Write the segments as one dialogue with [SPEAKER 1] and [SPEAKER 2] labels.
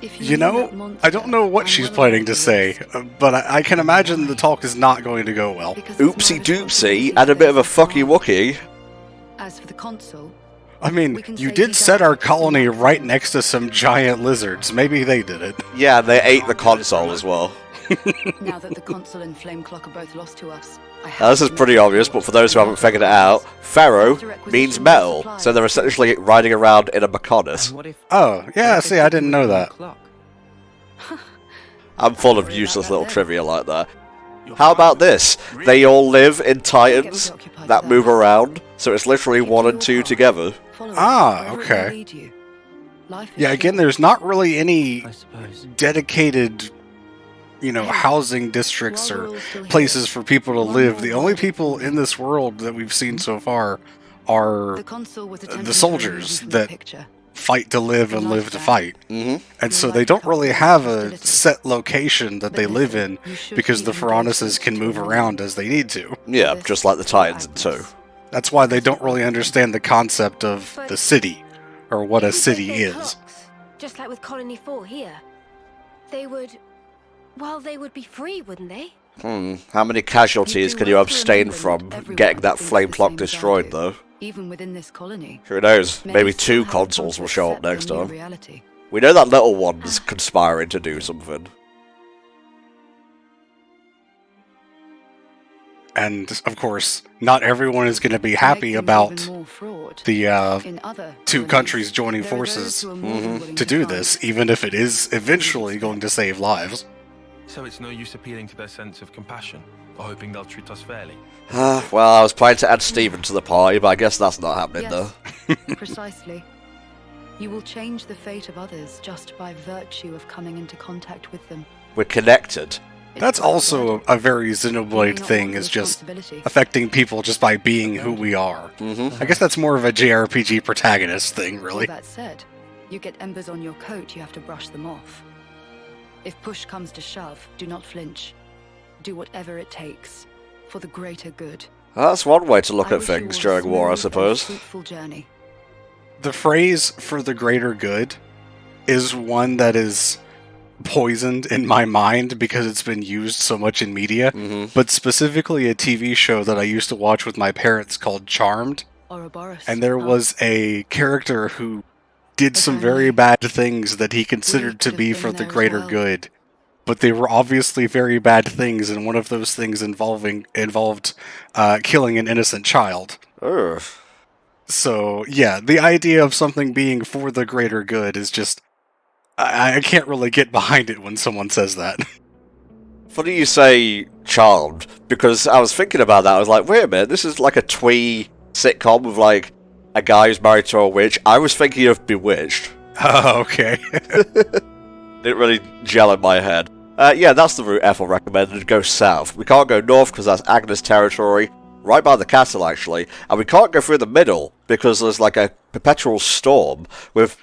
[SPEAKER 1] If
[SPEAKER 2] You
[SPEAKER 1] knew
[SPEAKER 2] know,
[SPEAKER 1] that monster,
[SPEAKER 2] I don't know what
[SPEAKER 1] I'm
[SPEAKER 2] she's
[SPEAKER 1] well
[SPEAKER 2] planning
[SPEAKER 1] aware
[SPEAKER 2] to
[SPEAKER 1] of the
[SPEAKER 2] say,
[SPEAKER 1] risk.
[SPEAKER 2] but I can imagine the talk is not going to go well.
[SPEAKER 1] Because it's
[SPEAKER 3] Oopsie
[SPEAKER 1] my
[SPEAKER 3] doopsie,
[SPEAKER 1] responsibility
[SPEAKER 3] and a
[SPEAKER 1] to
[SPEAKER 3] bit of a
[SPEAKER 1] face the
[SPEAKER 3] fucky
[SPEAKER 1] command.
[SPEAKER 3] wookie.
[SPEAKER 1] As for the console,
[SPEAKER 2] I mean,
[SPEAKER 1] We can
[SPEAKER 2] you
[SPEAKER 1] say
[SPEAKER 2] did
[SPEAKER 1] he
[SPEAKER 2] set
[SPEAKER 1] died
[SPEAKER 2] our
[SPEAKER 1] for
[SPEAKER 2] colony
[SPEAKER 1] nothing.
[SPEAKER 2] right next to some giant lizards. Maybe they did it.
[SPEAKER 3] Yeah, and they ate the console as well.
[SPEAKER 1] now that the console and flame clock are both lost to us, I have
[SPEAKER 3] Now, this
[SPEAKER 1] to
[SPEAKER 3] is pretty
[SPEAKER 1] make
[SPEAKER 3] obvious, but for those who haven't figured it out, Ferro means metal, so they're essentially riding around in a Mechonis.
[SPEAKER 4] And what if...
[SPEAKER 2] Oh,
[SPEAKER 4] what
[SPEAKER 2] yeah,
[SPEAKER 4] if they
[SPEAKER 2] see, I
[SPEAKER 4] took
[SPEAKER 2] didn't
[SPEAKER 4] away
[SPEAKER 2] know
[SPEAKER 4] the
[SPEAKER 2] that.
[SPEAKER 4] clock?
[SPEAKER 3] I'm full of
[SPEAKER 1] Worry about
[SPEAKER 3] useless
[SPEAKER 1] that
[SPEAKER 3] little
[SPEAKER 1] then.
[SPEAKER 3] trivia like that. How about this? They all live in Titans that move around, so it's literally
[SPEAKER 1] Keep
[SPEAKER 3] 1
[SPEAKER 1] to
[SPEAKER 3] and
[SPEAKER 1] your
[SPEAKER 3] 2
[SPEAKER 1] path.
[SPEAKER 3] together.
[SPEAKER 1] Follow it
[SPEAKER 2] Ah,
[SPEAKER 1] wherever it
[SPEAKER 2] okay.
[SPEAKER 1] may lead you. Life is
[SPEAKER 2] Yeah, again,
[SPEAKER 1] short.
[SPEAKER 2] there's not really any
[SPEAKER 4] I suppose.
[SPEAKER 2] dedicated, housing districts
[SPEAKER 1] While we're
[SPEAKER 2] or
[SPEAKER 1] all still here,
[SPEAKER 2] places for people to
[SPEAKER 1] one
[SPEAKER 2] live.
[SPEAKER 1] more
[SPEAKER 2] The only
[SPEAKER 1] word
[SPEAKER 2] people
[SPEAKER 1] for
[SPEAKER 2] in
[SPEAKER 1] you.
[SPEAKER 2] this world that we've seen so far are
[SPEAKER 1] The console was
[SPEAKER 2] the
[SPEAKER 1] attempting to
[SPEAKER 2] soldiers
[SPEAKER 1] remove you from
[SPEAKER 2] that
[SPEAKER 1] the picture.
[SPEAKER 2] fight to live and
[SPEAKER 1] In
[SPEAKER 2] live to
[SPEAKER 1] life,
[SPEAKER 2] fight.
[SPEAKER 3] Mm-hmm.
[SPEAKER 2] And
[SPEAKER 1] Your
[SPEAKER 2] so
[SPEAKER 1] life
[SPEAKER 2] they don't
[SPEAKER 1] becomes
[SPEAKER 2] really
[SPEAKER 1] one of
[SPEAKER 2] have a
[SPEAKER 1] hostility.
[SPEAKER 2] set location that
[SPEAKER 1] But
[SPEAKER 2] they live
[SPEAKER 1] listen,
[SPEAKER 2] in
[SPEAKER 1] you should
[SPEAKER 2] because
[SPEAKER 1] keep
[SPEAKER 2] the
[SPEAKER 1] engaged
[SPEAKER 2] Pharaoneses can
[SPEAKER 1] to
[SPEAKER 2] move
[SPEAKER 1] a
[SPEAKER 2] around
[SPEAKER 1] minimum.
[SPEAKER 2] as they need to.
[SPEAKER 3] Yeah,
[SPEAKER 1] This
[SPEAKER 3] just like the
[SPEAKER 1] is your
[SPEAKER 3] Titans in 2.
[SPEAKER 1] outpost.
[SPEAKER 2] That's why they
[SPEAKER 1] Because
[SPEAKER 2] don't
[SPEAKER 1] we're
[SPEAKER 2] really
[SPEAKER 1] open.
[SPEAKER 2] understand the concept of
[SPEAKER 5] But-
[SPEAKER 2] the city, or what a
[SPEAKER 5] Even if
[SPEAKER 2] city
[SPEAKER 5] they
[SPEAKER 2] is.
[SPEAKER 5] clocks, just like with Colony 4 here, they would... Well, they would be free, wouldn't they?
[SPEAKER 3] How many casualties
[SPEAKER 1] You'd
[SPEAKER 3] can
[SPEAKER 1] do
[SPEAKER 3] you
[SPEAKER 1] well to
[SPEAKER 3] abstain
[SPEAKER 1] remember
[SPEAKER 3] from
[SPEAKER 1] not everyone
[SPEAKER 3] getting that
[SPEAKER 1] thinks
[SPEAKER 3] flame
[SPEAKER 1] the
[SPEAKER 3] clock
[SPEAKER 1] same as I
[SPEAKER 3] destroyed,
[SPEAKER 1] do.
[SPEAKER 3] though?
[SPEAKER 1] Even within this colony.
[SPEAKER 3] Who knows?
[SPEAKER 1] Many
[SPEAKER 3] Maybe
[SPEAKER 1] still
[SPEAKER 3] 2
[SPEAKER 1] haven't come
[SPEAKER 3] consoles
[SPEAKER 1] to
[SPEAKER 3] will show up
[SPEAKER 1] accept their
[SPEAKER 3] next
[SPEAKER 1] new
[SPEAKER 3] time.
[SPEAKER 1] reality.
[SPEAKER 3] We know that little one's conspiring to do something.
[SPEAKER 2] And, of course, not everyone is going to be
[SPEAKER 1] To make
[SPEAKER 2] happy
[SPEAKER 1] things
[SPEAKER 2] about
[SPEAKER 1] even more fraud,
[SPEAKER 2] the
[SPEAKER 1] in other
[SPEAKER 2] two
[SPEAKER 1] colonies,
[SPEAKER 2] countries joining
[SPEAKER 1] there are those
[SPEAKER 2] forces
[SPEAKER 1] who are more than willing
[SPEAKER 2] to do
[SPEAKER 1] fight.
[SPEAKER 2] this, even if it is eventually going to save lives.
[SPEAKER 6] So it's no use appealing to their sense of compassion, or hoping they'll treat us fairly.
[SPEAKER 3] Well, I was planning to add Stephen to the party, but I guess that's not happening,
[SPEAKER 1] Yes,
[SPEAKER 3] though.
[SPEAKER 1] precisely. You will change the fate of others just by virtue of coming into contact with them.
[SPEAKER 3] We're connected.
[SPEAKER 1] It's
[SPEAKER 2] That's
[SPEAKER 1] like
[SPEAKER 2] also
[SPEAKER 1] blood.
[SPEAKER 2] a very
[SPEAKER 1] Do you
[SPEAKER 2] Xenoblade
[SPEAKER 1] not
[SPEAKER 2] thing,
[SPEAKER 1] want the
[SPEAKER 2] is just
[SPEAKER 1] responsibility?
[SPEAKER 2] affecting people just by being who we are.
[SPEAKER 3] Mm-hmm.
[SPEAKER 2] I guess that's more of a JRPG protagonist thing,
[SPEAKER 1] All
[SPEAKER 2] really.
[SPEAKER 1] that said, you get embers on your coat, you have to brush them off. If push comes to shove, do not flinch. Do whatever it takes, for the greater good.
[SPEAKER 3] That's one way to look
[SPEAKER 1] I
[SPEAKER 3] at
[SPEAKER 1] wish you
[SPEAKER 3] things
[SPEAKER 1] all a
[SPEAKER 3] during war, I
[SPEAKER 1] smooth and
[SPEAKER 3] suppose.
[SPEAKER 1] fruitful journey.
[SPEAKER 2] The phrase "for the greater good" is one that is poisoned in my mind because it's been used so much in media,
[SPEAKER 3] Mm-hmm.
[SPEAKER 2] but specifically a TV show that I used to watch with my parents called Charmed,
[SPEAKER 1] Ouroboros.
[SPEAKER 2] and there
[SPEAKER 1] Oh,
[SPEAKER 2] was a character who did
[SPEAKER 1] If
[SPEAKER 2] some very
[SPEAKER 1] only
[SPEAKER 2] bad things that he considered to
[SPEAKER 1] could have
[SPEAKER 2] be
[SPEAKER 1] been
[SPEAKER 2] for the
[SPEAKER 1] there as
[SPEAKER 2] greater
[SPEAKER 1] well.
[SPEAKER 2] good. But they were obviously very bad things, and one of those things involved killing an innocent child.
[SPEAKER 3] Ugh.
[SPEAKER 2] So, yeah, the idea of something being for the greater good is just... I can't really get behind it when someone says that.
[SPEAKER 3] Funny you say Charmed, because I was thinking about that. I was like, wait a minute, this is like a twee sitcom with like a guy who's married to a witch. I was thinking of Bewitched.
[SPEAKER 2] Oh, okay.
[SPEAKER 3] Didn't really gel in my head. Yeah, that's the route Ethel recommended, go south. We can't go north because that's Agnes territory, right by the castle actually, and we can't go through the middle because there's like a perpetual storm with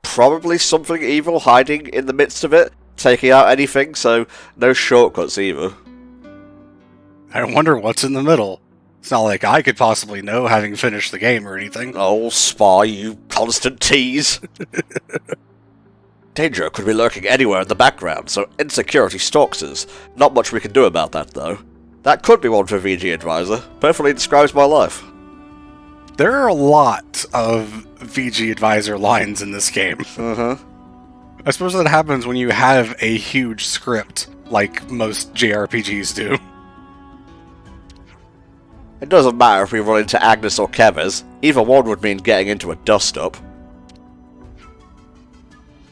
[SPEAKER 3] probably something evil hiding in the midst of it, taking out anything, so no shortcuts either.
[SPEAKER 2] I wonder what's in the middle. It's not like I could possibly know, having finished the game or anything.
[SPEAKER 3] Oh, spy, you constant tease. Danger could be lurking anywhere in the background, so insecurity stalks us. Not much we can do about that, though. That could be one for VG Advisor. Perfectly describes my life.
[SPEAKER 2] There are a lot of VG Advisor lines in this game.
[SPEAKER 3] Uh-huh.
[SPEAKER 2] I suppose that happens when you have a huge script, like most JRPGs do.
[SPEAKER 3] It doesn't matter if we run into Agnes or Keves. Either one would mean getting into a dust-up.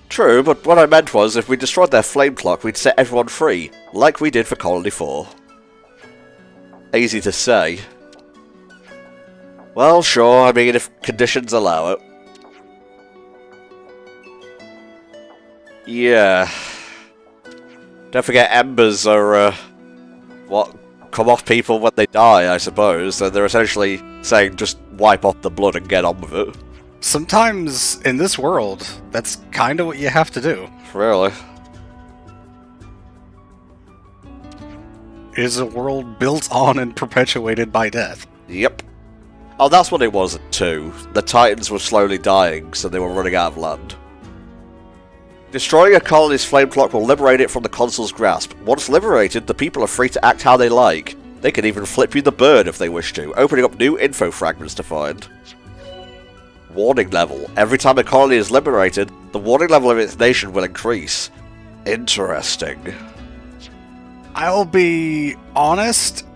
[SPEAKER 3] True, but what I meant was, if we destroyed their flame clock, we'd set everyone free, like we did for Colony 4. Easy to say. Well, sure, I mean, if conditions allow it. Yeah. Don't forget embers are, what, come off people when they die, I suppose, so they're essentially saying just wipe off the blood and get on with it.
[SPEAKER 2] Sometimes, in this world, that's kind of what you have to do.
[SPEAKER 3] Really.
[SPEAKER 2] It is a world built on and perpetuated by death.
[SPEAKER 3] Yep. Oh, that's what it was too. The Titans were slowly dying, so they were running out of land. Destroying a colony's flame clock will liberate it from the console's grasp. Once liberated, the people are free to act how they like. They can even flip you the bird if they wish to, opening up new info fragments to find. Warning level. Every time a colony is liberated, the warning level of its nation will increase. Interesting.
[SPEAKER 2] I'll be honest,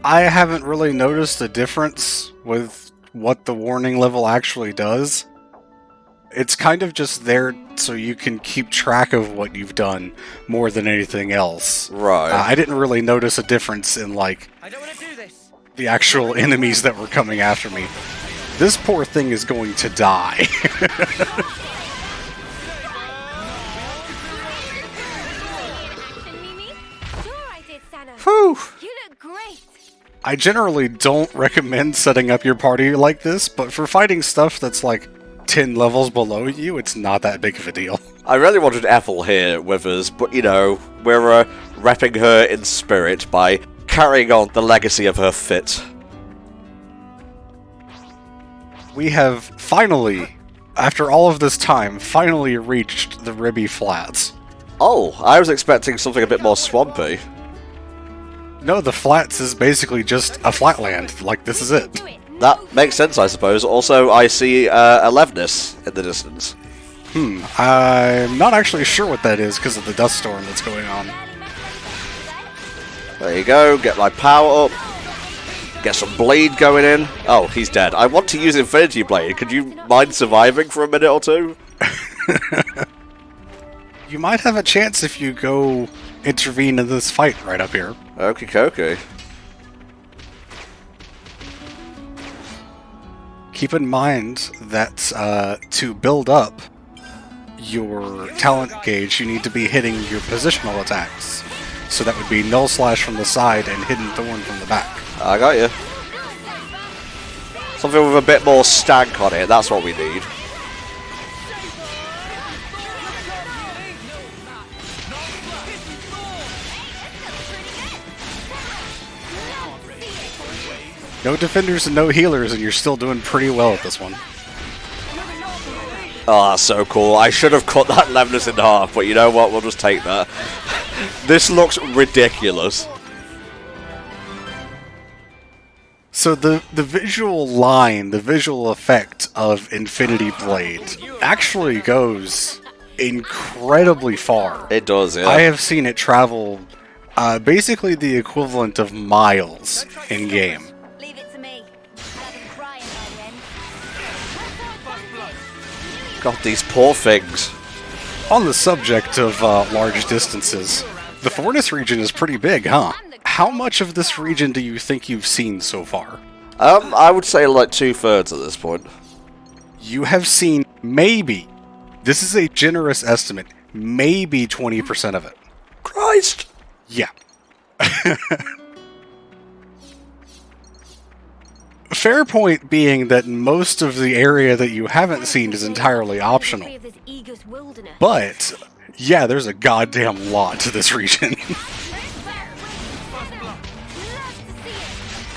[SPEAKER 2] I haven't really noticed a difference with what the warning level actually does. It's kind of just there so you can keep track of what you've done more than anything else.
[SPEAKER 3] Right.
[SPEAKER 2] I didn't really notice a difference in, like,
[SPEAKER 4] I don't want to do this.
[SPEAKER 2] the actual enemies that were coming after me. This poor thing is going to die.
[SPEAKER 5] Mimi? Sure I did, Sana.
[SPEAKER 2] Whew.
[SPEAKER 5] You look great.
[SPEAKER 2] I generally don't recommend setting up your party like this, but for fighting stuff that's like 10 levels below you, it's not that big of a deal.
[SPEAKER 3] I really wanted Ethel here with us, but you know, we're repping her in spirit by carrying on the legacy of her fit.
[SPEAKER 2] We have finally, after all of this time, finally reached the Ribbi Flats.
[SPEAKER 3] Oh, I was expecting something a bit more swampy.
[SPEAKER 2] No, the Flats is basically just a flatland, like this is it.
[SPEAKER 3] That makes sense, I suppose. Also, I see a Levnis in the distance.
[SPEAKER 2] I'm not actually sure what that is because of the dust storm that's going on.
[SPEAKER 3] There you go, get my power up. Get some bleed going in. Oh, he's dead. I want to use Infinity Blade. Could you mind surviving for a minute or two?
[SPEAKER 2] You might have a chance if you go intervene in this fight right up here.
[SPEAKER 3] Okie dokie.
[SPEAKER 2] Keep in mind that to build up your talent gauge, you need to be hitting your positional attacks. So that would be Null Slash from the side and Hidden Thorn from the back.
[SPEAKER 3] I got you. Something with a bit more stank on it, that's what we need.
[SPEAKER 2] No defenders and no healers, and you're still doing pretty well at this one.
[SPEAKER 3] Oh, that's so cool. I should have cut that Levnis in half, but you know what? We'll just take that. This looks ridiculous.
[SPEAKER 2] So the visual line, the visual effect of Infinity Blade actually goes incredibly far.
[SPEAKER 3] It does, yeah.
[SPEAKER 2] I have seen it travel basically the equivalent of miles in-game.
[SPEAKER 5] Leave it to me. I'll have him crying by the end.
[SPEAKER 3] God, these poor things.
[SPEAKER 2] On the subject of large distances, the Fortis region is pretty big, huh? How much of this region do you think you've seen so far?
[SPEAKER 3] I would say like 2/3 at this point.
[SPEAKER 2] You have seen maybe, this is a generous estimate, maybe 20% of it.
[SPEAKER 3] Christ!
[SPEAKER 2] Yeah. Fair point being that most of the area that you haven't seen is entirely optional. But, yeah, there's a goddamn lot to this region.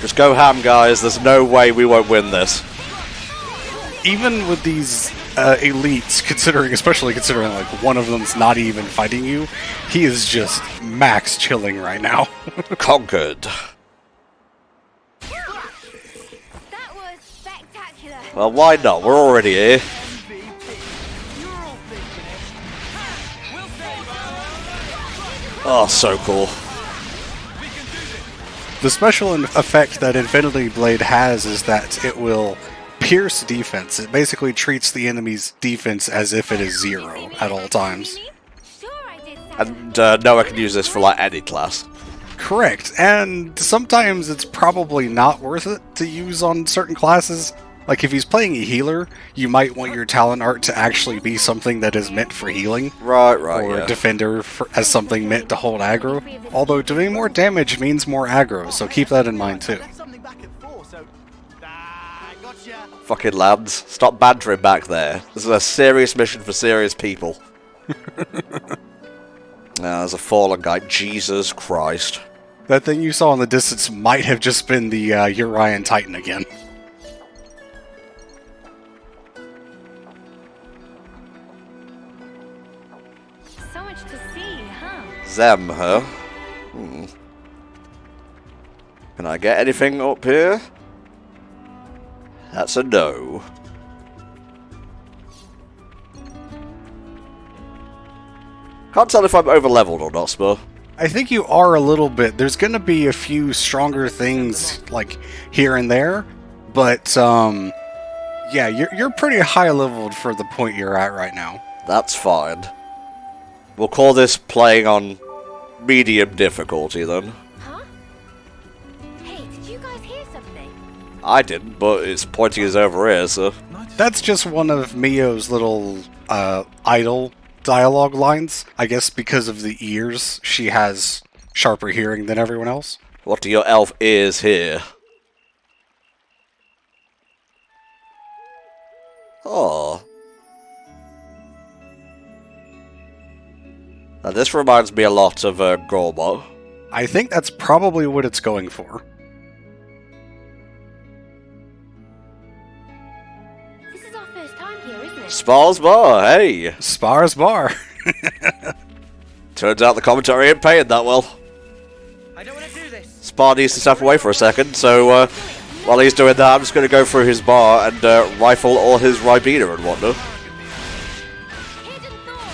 [SPEAKER 3] Just go ham, guys. There's no way we won't win this.
[SPEAKER 2] Even with these elites, especially considering like one of them's not even fighting you, he is just max chilling right now.
[SPEAKER 3] Conquered.
[SPEAKER 5] That was spectacular.
[SPEAKER 3] Well, why not? We're already here. Oh, so cool.
[SPEAKER 2] The special effect that Infinity Blade has is that it will pierce defense. It basically treats the enemy's defense as if it is 0 at all times.
[SPEAKER 5] Sure I did, Sana.
[SPEAKER 3] And Noah can use this for like any class.
[SPEAKER 2] Correct, and sometimes it's probably not worth it to use on certain classes. Like if he's playing a healer, you might want your talent art to actually be something that is meant for healing.
[SPEAKER 3] Right,
[SPEAKER 2] Or
[SPEAKER 3] yeah.
[SPEAKER 2] defender as something meant to hold aggro. Although doing more damage means more aggro, so keep that in mind too.
[SPEAKER 3] Fucking lads. Stop bantering back there. This is a serious mission for serious people. There's a fallen guy. Jesus Christ.
[SPEAKER 2] That thing you saw in the distance might have just been the Urian Titan again.
[SPEAKER 3] Them, huh? Can I get anything up here? That's a no. Can't tell if I'm over-leveled or not, Spur.
[SPEAKER 2] I think you are a little bit. There's going to be a few stronger things, like, here and there. But, yeah, you're pretty high-leveled for the point you're at right now.
[SPEAKER 3] That's fine. We'll call this playing on medium difficulty, then.
[SPEAKER 5] Huh? Hey, did you guys hear something?
[SPEAKER 3] I didn't, but it's pointing us over here, so...
[SPEAKER 2] That's just one of Mio's little, idle dialogue lines. I guess because of the ears, she has sharper hearing than everyone else.
[SPEAKER 3] What do your elf ears hear? Oh. Now this reminds me a lot of Gorma.
[SPEAKER 2] I think that's probably what it's going for.
[SPEAKER 5] This is our first time here, isn't it?
[SPEAKER 3] Spar's Bar, hey!
[SPEAKER 2] Spar's Bar.
[SPEAKER 3] Turns out the commentary ain't paying that well.
[SPEAKER 4] I don't want to do this.
[SPEAKER 3] Spar needs to step away for a second, so while he's doing that, I'm just going to go through his bar and rifle all his Ribena and whatnot.
[SPEAKER 5] Hidden thought!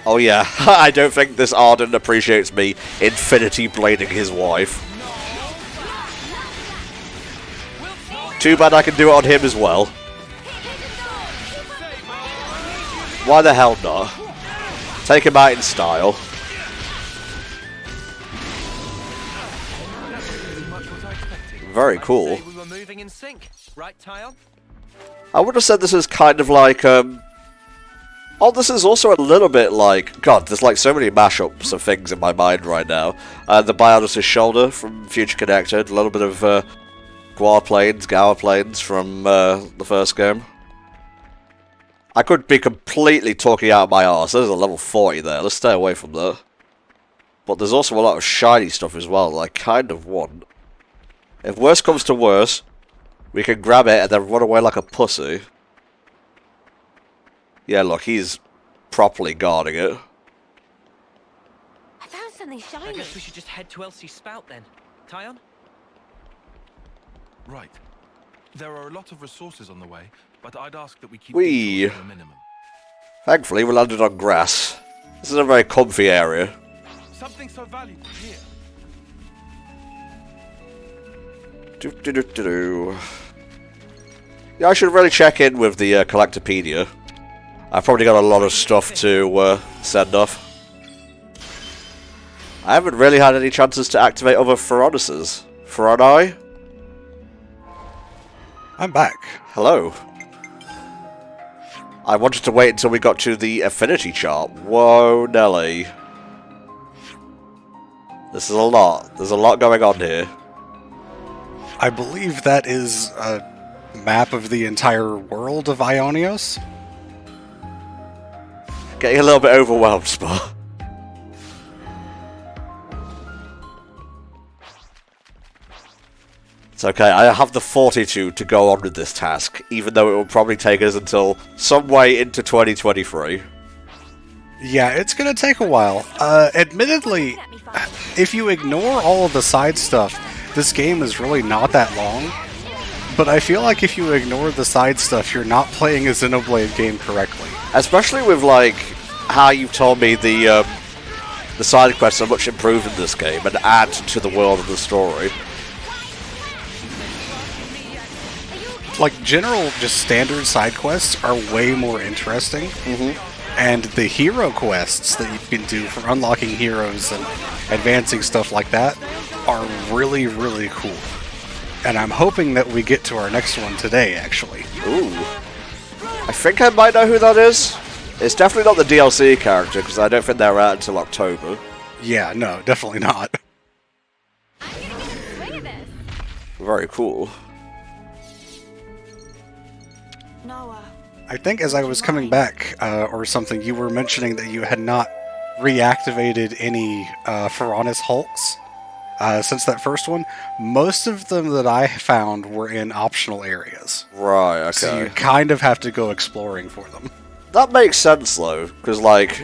[SPEAKER 3] Oh yeah, I don't think this Arden appreciates me infinity blading his wife. Too bad I can do it on him as well. Why the hell not? Take him out in style. Very cool.
[SPEAKER 4] We were moving in sync, right, Tyon?
[SPEAKER 3] I would have said this is kind of like, oh, this is also a little bit like... God, there's like so many mashups of things in my mind right now. The Bionis' shoulder from Future Connected, a little bit of Goa Plains, Gower Plains from the first game. I could be completely talking out of my arse. There's a level 40 there. Let's stay away from that. But there's also a lot of shiny stuff as well that I kind of want. If worse comes to worse, we can grab it and then run away like a pussy. Yeah, look, he's properly guarding it.
[SPEAKER 5] I found something
[SPEAKER 4] I
[SPEAKER 5] shiny.
[SPEAKER 4] guess we should just head to Elsie's spout then. Tyon?
[SPEAKER 6] Right. There are a lot of resources on the way, but I'd ask that we keep
[SPEAKER 3] Whee.
[SPEAKER 6] details to a minimum.
[SPEAKER 3] Thankfully, we landed on grass. This is a very comfy area.
[SPEAKER 6] Something so valuable here.
[SPEAKER 3] Yeah, I should really check in with the Collectopedia. I've probably got a lot of stuff to send off. I haven't really had any chances to activate other Feronises. Feroni?
[SPEAKER 2] I'm back.
[SPEAKER 3] Hello. I wanted to wait until we got to the Affinity Chart. Whoa, Nelly. This is a lot. There's a lot going on here.
[SPEAKER 2] I believe that is a map of the entire world of Ionios.
[SPEAKER 3] Getting a little bit overwhelmed, Spot. It's okay, I have the fortitude to go on with this task, even though it will probably take us until some way into 2023.
[SPEAKER 2] Yeah, it's gonna take a while. Admittedly, if you ignore all of the side stuff, this game is really not that long. But I feel like if you ignore the side stuff, you're not playing a Xenoblade game correctly.
[SPEAKER 3] Especially with, like, how you've told me the side quests are much improved in this game and add to the world of the story.
[SPEAKER 2] Like, general, just standard side quests are way more interesting. And the hero quests that you can do for unlocking heroes and advancing stuff like that are really, really cool. And I'm hoping that we get to our next one today, actually.
[SPEAKER 3] Ooh. I think I might know who that is. It's definitely not the DLC character, because I don't think they're out until October.
[SPEAKER 2] Yeah, no, definitely not.
[SPEAKER 5] I'm gonna get a swing of this.
[SPEAKER 3] Very cool.
[SPEAKER 5] Noah.
[SPEAKER 2] I think as I was coming back, or something, you were mentioning that you had not reactivated any Ferronis Hulks. since that first one, most of them that I found were in optional areas.
[SPEAKER 3] Right, okay.
[SPEAKER 2] So you kind of have to go exploring for them.
[SPEAKER 3] That makes sense, though, because, like,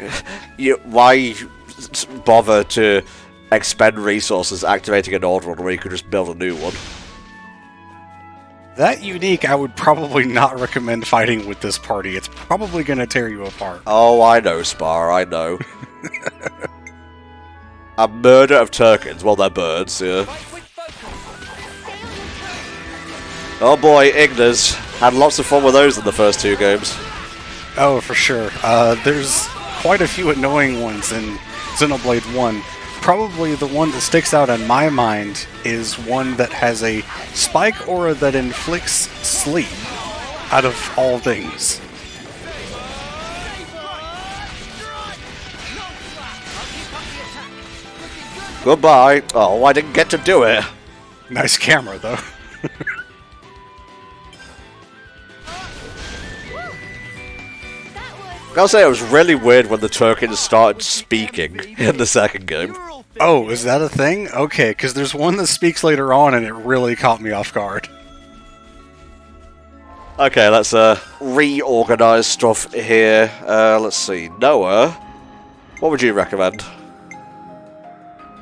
[SPEAKER 3] why bother to expend resources activating an old one where you could just build a new one?
[SPEAKER 2] That unique, I would probably not recommend fighting with this party. It's probably going to tear you apart.
[SPEAKER 3] Oh, I know, Spar, I know. A murder of Turkins. Well, they're birds, yeah. Oh boy, Ignas. Had lots of fun with those in the first 2 games.
[SPEAKER 2] Oh, for sure. There's quite a few annoying ones in Xenoblade 1. Probably the one that sticks out in my mind is one that has a spike aura that inflicts sleep, out of all things.
[SPEAKER 3] Goodbye. Oh, I didn't get to do it.
[SPEAKER 2] Nice camera, though.
[SPEAKER 3] I gotta say, it was really weird when the Turkins started speaking in the second game.
[SPEAKER 2] Oh, is that a thing? Okay, because there's one that speaks later on and it really caught me off guard.
[SPEAKER 3] Okay, let's reorganize stuff here. Let's see. Noah, what would you recommend?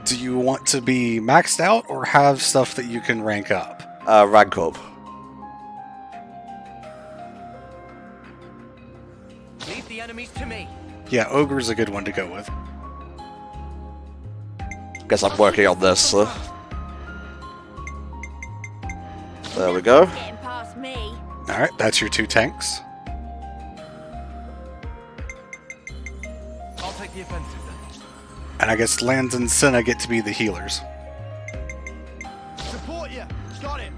[SPEAKER 2] Do you want to be maxed out or have stuff that you can rank up?
[SPEAKER 3] Rank up.
[SPEAKER 4] Leave the enemies to me.
[SPEAKER 2] Yeah, Ogre's a good one to go with.
[SPEAKER 3] Guess I'm working on this. There we go.
[SPEAKER 5] Getting past me.
[SPEAKER 2] Alright, that's your 2 tanks.
[SPEAKER 6] I'll take the offensive then.
[SPEAKER 2] And I guess Lands and Senna get to be the healers.
[SPEAKER 6] Support you. Got it.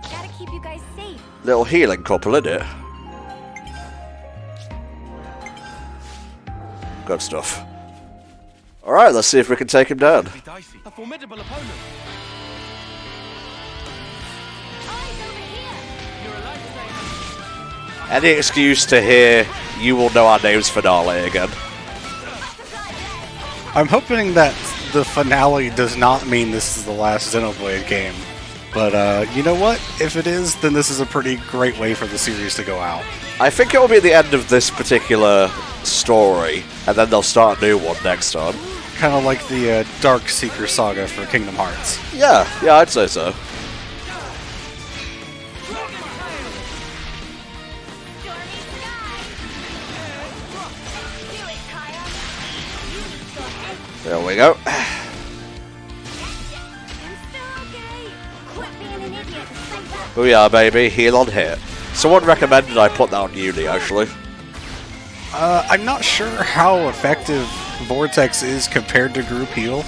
[SPEAKER 5] Gotta keep you guys safe.
[SPEAKER 3] Little healing couple, isn't it? Good stuff. Alright, let's see if we can take him down.
[SPEAKER 6] Be dicey. A formidable opponent.
[SPEAKER 5] Eyes over here.
[SPEAKER 6] You're a lifesaver.
[SPEAKER 3] Any excuse to hear "You Will Know Our Names" finale again.
[SPEAKER 2] I'm hoping that the finale does not mean this is the last Xenoblade game. But you know what? If it is, then this is a pretty great way for the series to go out.
[SPEAKER 3] I think it will be the end of this particular story, and then they'll start a new one next time.
[SPEAKER 2] Kind of like the Dark Seeker saga for Kingdom Hearts.
[SPEAKER 3] Yeah, I'd say so. There we go. Booyah, baby. Heal on hit. Someone recommended I put that on Uni, actually.
[SPEAKER 2] I'm not sure how effective Vortex is compared to Group Heal.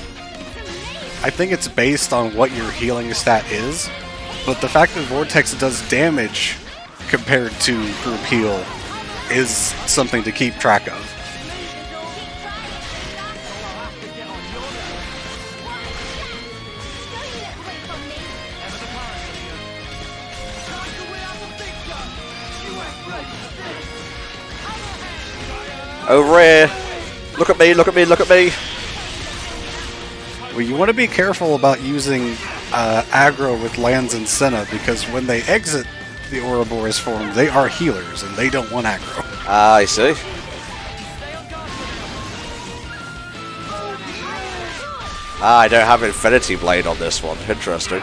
[SPEAKER 2] I think it's based on what your healing stat is, but the fact that Vortex does damage compared to Group Heal is something to keep track of.
[SPEAKER 3] Over here. Look at me, look at me, look at me.
[SPEAKER 2] Well, you want to be careful about using aggro with Lands and Senna, because when they exit the Ouroboros form, they are healers, and they don't want aggro.
[SPEAKER 3] Ah, I see. Ah, I don't have Infinity Blade on this one. Interesting.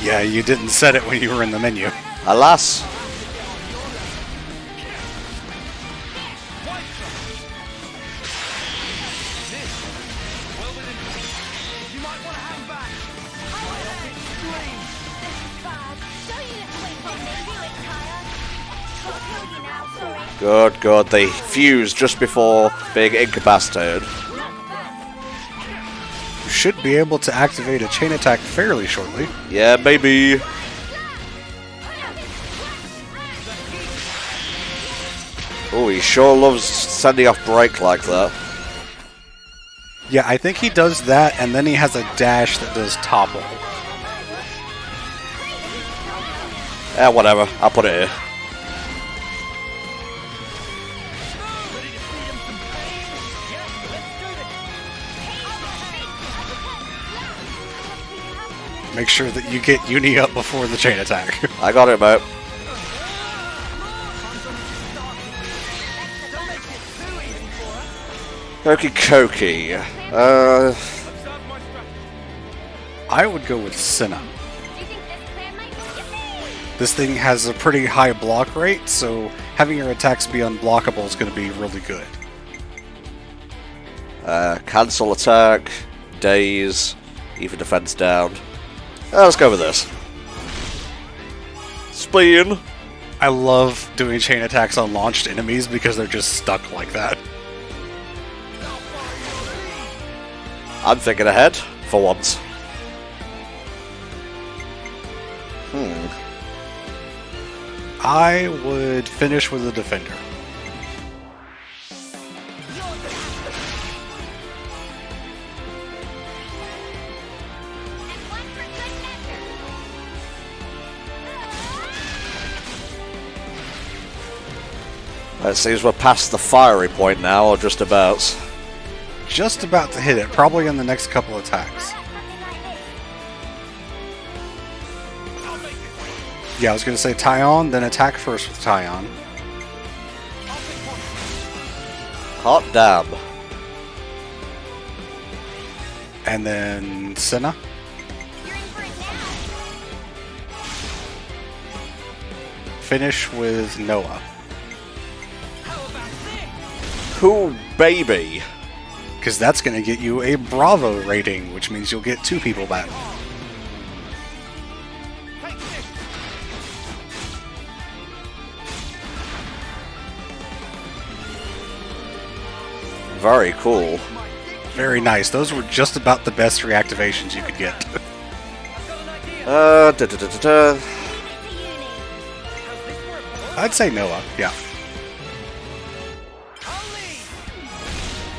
[SPEAKER 2] Yeah, you didn't set it when you were in the menu.
[SPEAKER 3] Alas. Good, good. They fuse just before being incapacitated.
[SPEAKER 2] You should be able to activate a chain attack fairly shortly.
[SPEAKER 3] Yeah, maybe. Oh, he sure loves sending off break like that.
[SPEAKER 2] Yeah, I think he does that, and then he has a dash that does topple.
[SPEAKER 3] Whatever. I'll put it here.
[SPEAKER 2] Make sure that you get Uni up before the chain attack.
[SPEAKER 3] I got it, mate. Okie dokie.
[SPEAKER 2] I would go with Senna. This thing has a pretty high block rate, so having your attacks be unblockable is going to be really good.
[SPEAKER 3] Cancel attack, daze, even defense down. Let's go with this. Spin.
[SPEAKER 2] I love doing chain attacks on launched enemies because they're just stuck like that.
[SPEAKER 3] I'm thinking ahead, for once.
[SPEAKER 2] I would finish with a defender.
[SPEAKER 3] It seems we're past the fiery point now, or just about.
[SPEAKER 2] Just about to hit it, probably in the next couple attacks. Yeah, I was going to say Tyon, then attack first with Tyon.
[SPEAKER 3] Hot damn.
[SPEAKER 2] And then Senna. Finish with Noah.
[SPEAKER 3] Cool baby.
[SPEAKER 2] Because that's going to get you a Bravo rating, which means you'll get 2 people back.
[SPEAKER 3] Very cool.
[SPEAKER 2] Very nice. Those were just about the best reactivations you could get. I'd say Noah, yeah.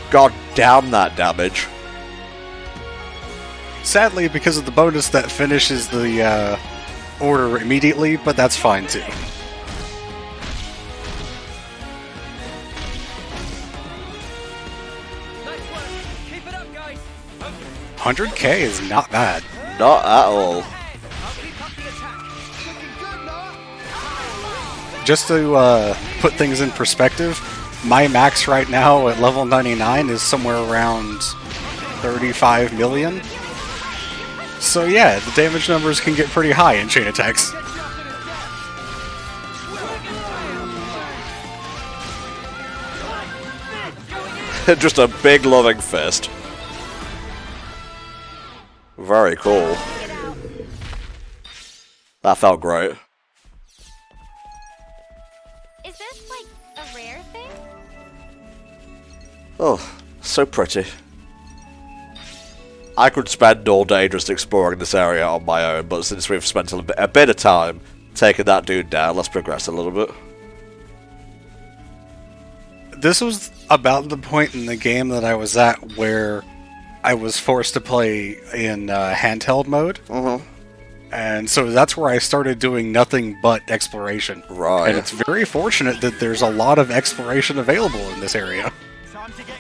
[SPEAKER 3] God damn that damage.
[SPEAKER 2] Sadly, because of the bonus, that finishes the order immediately, but that's fine too.
[SPEAKER 4] Keep it up, guys.
[SPEAKER 2] 100k is not bad.
[SPEAKER 3] Not at all.
[SPEAKER 2] Just to put things in perspective, my max right now at level 99 is somewhere around 35 million. So yeah, the damage numbers can get pretty high in chain attacks.
[SPEAKER 3] Just a big loving fist. Very cool. That felt great.
[SPEAKER 5] Is this like a rare thing?
[SPEAKER 3] Oh, so pretty. I could spend all day just exploring this area on my own, but since we've spent a bit of time taking that dude down, let's progress a little bit.
[SPEAKER 2] This was about the point in the game that I was at where I was forced to play in handheld mode. And so that's where I started doing nothing but exploration.
[SPEAKER 3] Right.
[SPEAKER 2] And it's very fortunate that there's a lot of exploration available in this area.
[SPEAKER 7] Time to get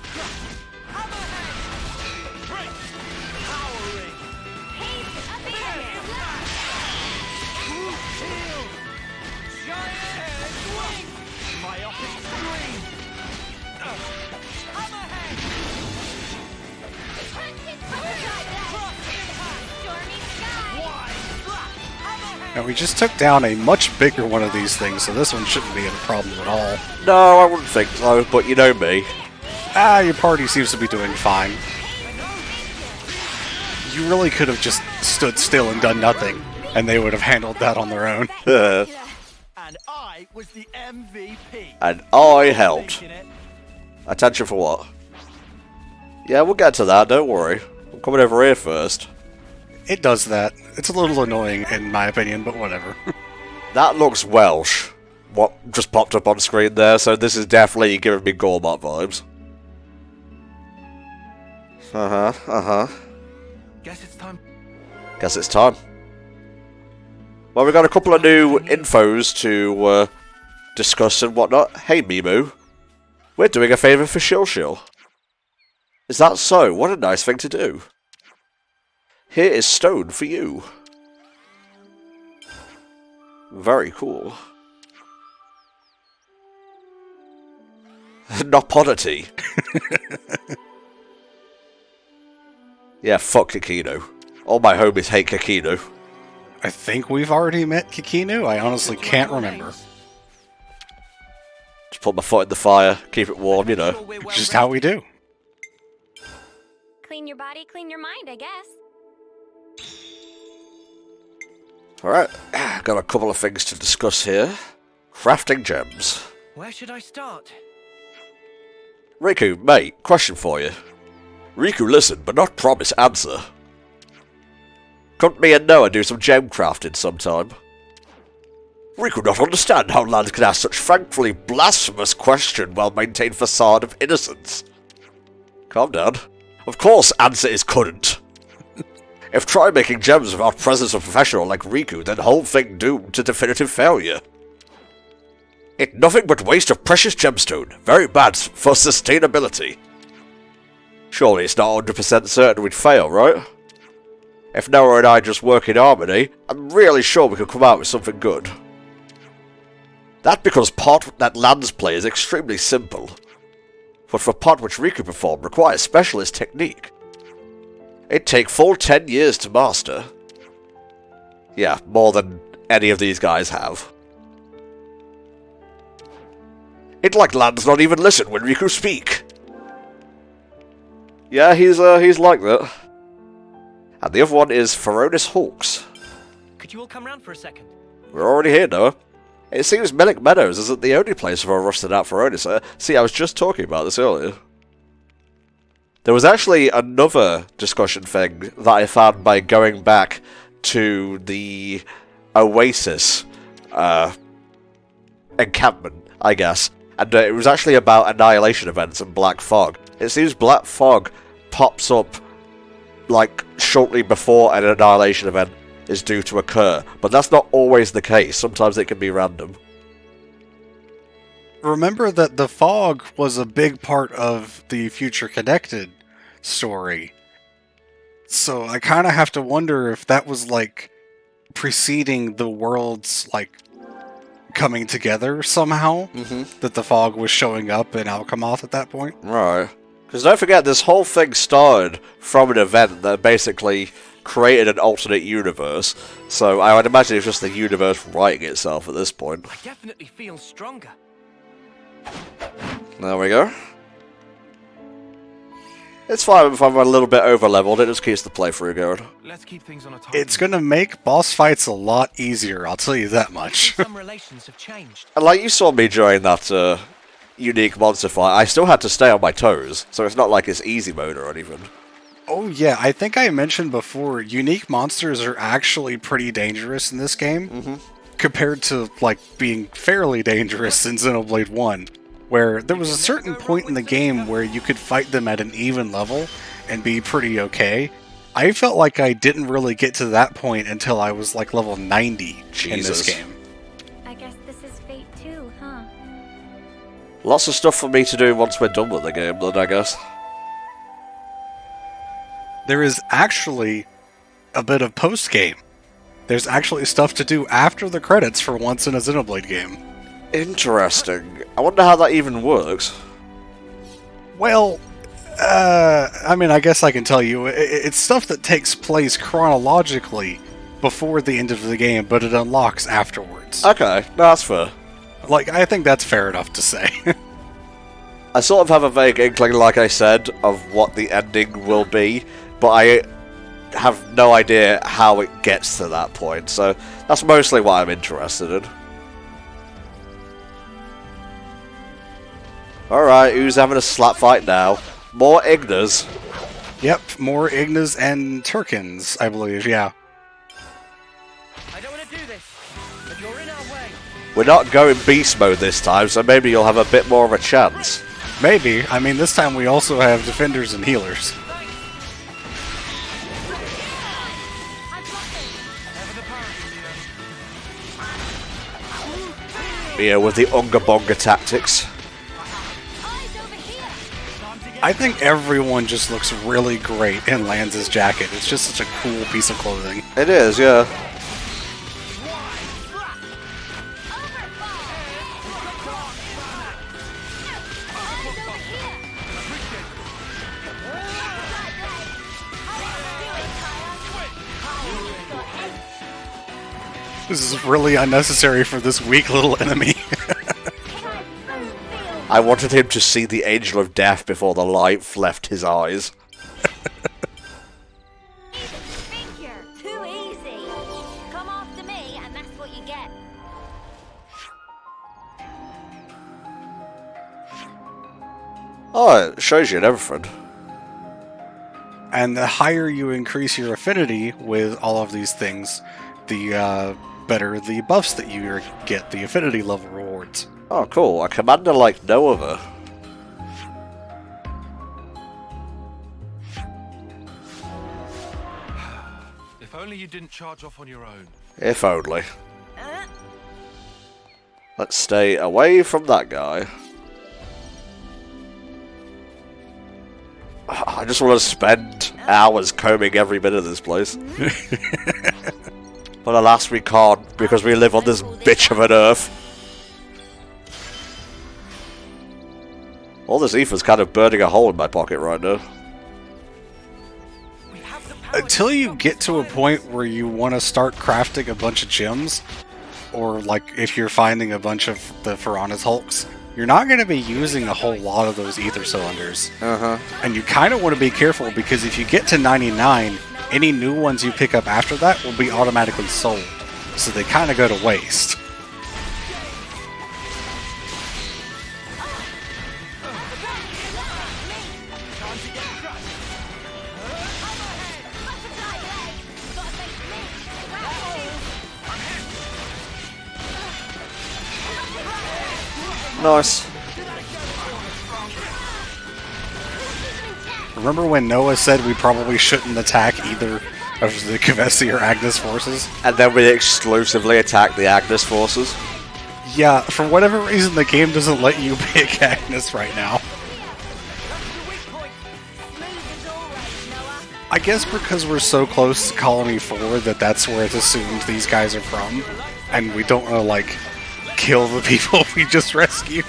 [SPEAKER 2] And we just took down a much bigger one of these things, so this one shouldn't be a problem at all.
[SPEAKER 3] No, I wouldn't think so, but you know me.
[SPEAKER 2] Your party seems to be doing fine. You really could have just stood still and done nothing, and they would have handled that on their own.
[SPEAKER 7] And I was the MVP.
[SPEAKER 3] And I helped. Attention for what? Yeah, we'll get to that, don't worry. I'm coming over here first.
[SPEAKER 2] It does that. It's a little annoying, in my opinion, but whatever.
[SPEAKER 3] That looks Welsh. What just popped up on screen there, so this is definitely giving me Gormott vibes.
[SPEAKER 6] Guess it's time.
[SPEAKER 3] Guess it's time. Well, we've got a couple of new infos to discuss and whatnot. Hey, Mimu. We're doing a favour for Shil. Is that so? What a nice thing to do. Here is stone for you. Very cool. Nopodity. Yeah, fuck Kakino. All my homies hate Kakino.
[SPEAKER 2] I think we've already met Kikinu. I honestly can't remember.
[SPEAKER 3] Just put my foot in the fire, keep it warm, you know.
[SPEAKER 2] Just how we do.
[SPEAKER 5] Clean your body, clean your mind, I guess.
[SPEAKER 3] Alright, got a couple of things to discuss here. Crafting gems.
[SPEAKER 4] Where should I start?
[SPEAKER 3] Riku, mate, question for you. Riku, listen, but not promise answer. Couldn't me and Noah do some gem crafting sometime? Riku not understand how Lance can ask such thankfully blasphemous question while maintain facade of innocence. Calm down. Of course, answer is couldn't. If try making gems without presence of professional like Riku, then whole thing doomed to definitive failure. It nothing but waste of precious gemstone. Very bad for sustainability. Surely it's not 100% certain we'd fail, right? If Noah and I just work in harmony, I'm really sure we could come out with something good. That because part that Lands play is extremely simple. But for part which Riku performed requires specialist technique. It'd take full 10 years to master. Yeah, more than any of these guys have. It like Lands not even listen when Riku speak. Yeah, he's like that. And the other one is Feronis Hawks.
[SPEAKER 4] Could you all come round for a second?
[SPEAKER 3] We're already here, Noah. It seems Melick Meadows isn't the only place for a rusted out Feronis. See, I was just talking about this earlier. There was actually another discussion thing that I found by going back to the Oasis encampment, I guess. And it was actually about Annihilation Events and Black Fog. It seems Black Fog pops up like shortly before an Annihilation event is due to occur, but that's not always the case. Sometimes it can be random.
[SPEAKER 2] Remember that the fog was a big part of the Future Connected story. So I kind of have to wonder if that was like preceding the worlds like coming together somehow. That the fog was showing up in Alchemoth at that point.
[SPEAKER 3] Right. Because don't forget, this whole thing started from an event that basically created an alternate universe. So I would imagine it's just the universe writing itself at this point.
[SPEAKER 4] I definitely feel stronger.
[SPEAKER 3] There we go. It's fine if I'm a little bit over-leveled, it just keeps the playthrough going.
[SPEAKER 6] Let's keep things on a tight.
[SPEAKER 2] It's gonna make boss fights a lot easier, I'll tell you that much.
[SPEAKER 4] Some relations have changed.
[SPEAKER 3] And like you saw me during that unique monster fight, I still had to stay on my toes, so it's not like it's easy mode or anything.
[SPEAKER 2] Oh yeah, I think I mentioned before, unique monsters are actually pretty dangerous in this game, compared to, like, being fairly dangerous in Xenoblade 1, where there was a certain point in the game where you could fight them at an even level and be pretty okay. I felt like I didn't really get to that point until I was, like, level 90 in this game.
[SPEAKER 5] I guess this is fate too, huh?
[SPEAKER 3] Lots of stuff for me to do once we're done with the game, then, I guess.
[SPEAKER 2] There is actually a bit of post-game. There's actually stuff to do after the credits for once in a Xenoblade game.
[SPEAKER 3] Interesting. I wonder how that even works.
[SPEAKER 2] Well, I mean, I guess I can tell you. It's stuff that takes place chronologically before the end of the game, but it unlocks afterwards.
[SPEAKER 3] Okay, no, that's fair.
[SPEAKER 2] Like, I think that's fair enough to say.
[SPEAKER 3] I sort of have a vague inkling, like I said, of what the ending will be, but I have no idea how it gets to that point, so that's mostly what I'm interested in. Alright, who's having a slap fight now? More Ignas.
[SPEAKER 2] Yep, more Ignas and Turkins, I believe, yeah.
[SPEAKER 4] I don't want to do this, but you're in our way.
[SPEAKER 3] We're not going beast mode this time, so maybe you'll have a bit more of a chance.
[SPEAKER 2] Maybe. I mean, this time we also have defenders and healers.
[SPEAKER 3] Yeah, with the Unga Bonga tactics.
[SPEAKER 2] I think everyone just looks really great in Lanz's jacket. It's just such a cool piece of clothing.
[SPEAKER 3] It is, yeah.
[SPEAKER 2] This is really unnecessary for this weak little enemy.
[SPEAKER 3] I wanted him to see the angel of death before the light left his eyes.
[SPEAKER 5] Figure. Too easy. Come after me, and that's what you get.
[SPEAKER 3] Oh, it shows you and everything.
[SPEAKER 2] And the higher you increase your affinity with all of these things, the better the buffs that you get, the affinity level rewards.
[SPEAKER 3] Oh, cool. A commander like no other.
[SPEAKER 6] If only you didn't charge off on your own.
[SPEAKER 3] If only. Let's stay away from that guy. I just want to spend hours combing every bit of this place. But alas, we can't, because we live on this bitch of an earth. All this ether's kind of burning a hole in my pocket right now.
[SPEAKER 2] Until you get to a point where you want to start crafting a bunch of gems, or like if you're finding a bunch of the Piranha's Hulks, you're not going to be using a whole lot of those ether cylinders. And you kind of want to be careful, because if you get to 99, any new ones you pick up after that will be automatically sold. So they kind of go to waste.
[SPEAKER 3] Nice.
[SPEAKER 2] Remember when Noah said we probably shouldn't attack either of the Kavesi or Agnes forces?
[SPEAKER 3] And then we exclusively attack the Agnes forces.
[SPEAKER 2] Yeah, for whatever reason the game doesn't let you pick Agnes right now. I guess because we're so close to Colony 4 that's where it's assumed these guys are from, and we don't want to, like, kill the people we just rescued.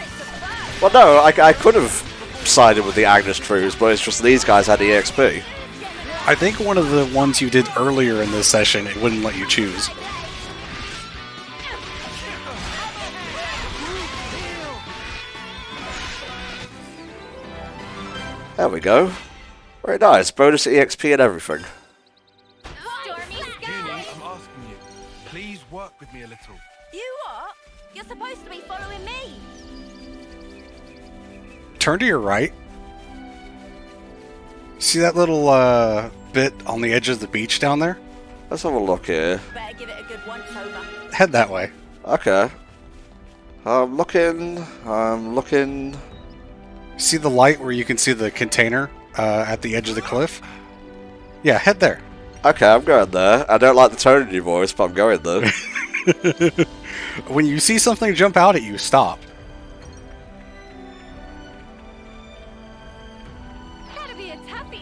[SPEAKER 3] Well, no, I could have sided with the Agnes troops, but it's just these guys had EXP.
[SPEAKER 2] I think one of the ones you did earlier in this session, it wouldn't let you choose.
[SPEAKER 3] There we go. Very nice. Bonus EXP and everything.
[SPEAKER 5] Stormy
[SPEAKER 6] Junie,
[SPEAKER 5] skies.
[SPEAKER 6] I'm asking you. Please work with me a little.
[SPEAKER 5] You what? You're supposed to be following me.
[SPEAKER 2] Turn to your right. See that little bit on the edge of the beach down there?
[SPEAKER 3] Let's have a look here.
[SPEAKER 5] Better give it a good once over.
[SPEAKER 2] Head that way.
[SPEAKER 3] Okay. I'm looking.
[SPEAKER 2] See the light where you can see the container at the edge of the cliff? Yeah, head there.
[SPEAKER 3] Okay, I'm going there. I don't like the tone in your voice, but I'm going there.
[SPEAKER 2] When you see something jump out at you, stop.
[SPEAKER 5] Gotta be a taffy.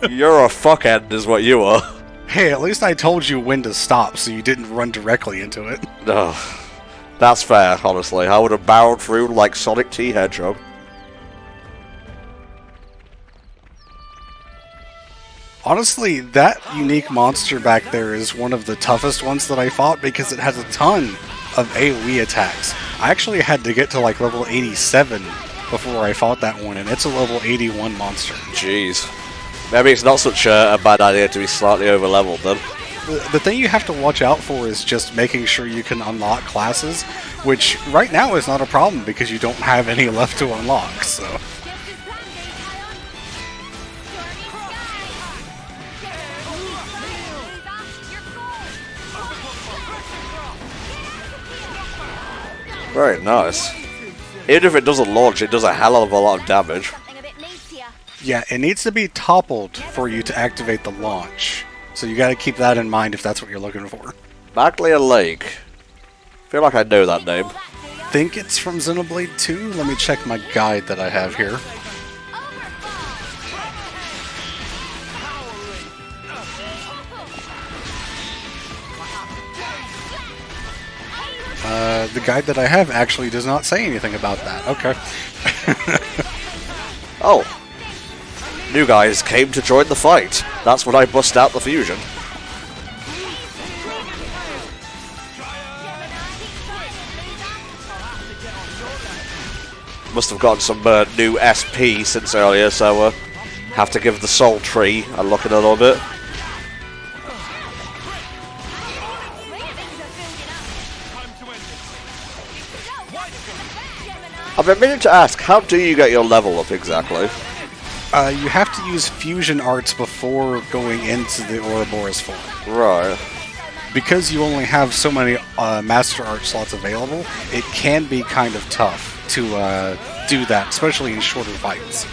[SPEAKER 3] You're a fuckhead, is what you are.
[SPEAKER 2] Hey, at least I told you when to stop so you didn't run directly into it.
[SPEAKER 3] No, that's fair, honestly. I would have barreled through like Sonic T Hedgehog.
[SPEAKER 2] Honestly, that unique monster back there is one of the toughest ones that I fought because it has a ton of AoE attacks. I actually had to get to like level 87 before I fought that one, and it's a level 81 monster.
[SPEAKER 3] Jeez. Maybe it's not such a bad idea to be slightly over-leveled then.
[SPEAKER 2] The thing you have to watch out for is just making sure you can unlock classes, which right now is not a problem because you don't have any left to unlock, so...
[SPEAKER 3] Very nice. Even if it doesn't launch, it does a hell of a lot of damage.
[SPEAKER 2] Yeah, it needs to be toppled for you to activate the launch. So you gotta keep that in mind if that's what you're looking for.
[SPEAKER 3] Maglia Lake. Feel like I know that name.
[SPEAKER 2] Think it's from Xenoblade 2? Let me check my guide that I have here. The guide that I have actually does not say anything about that. Okay.
[SPEAKER 3] Oh. New guys came to join the fight. That's when I bust out the fusion. Must have gotten some new SP since earlier, so have to give the soul tree a look in a little bit. I've been meaning to ask, how do you get your level up exactly?
[SPEAKER 2] You have to use fusion arts before going into the Ouroboros form.
[SPEAKER 3] Right.
[SPEAKER 2] Because you only have so many Master Art slots available, it can be kind of tough to do that, especially in shorter fights.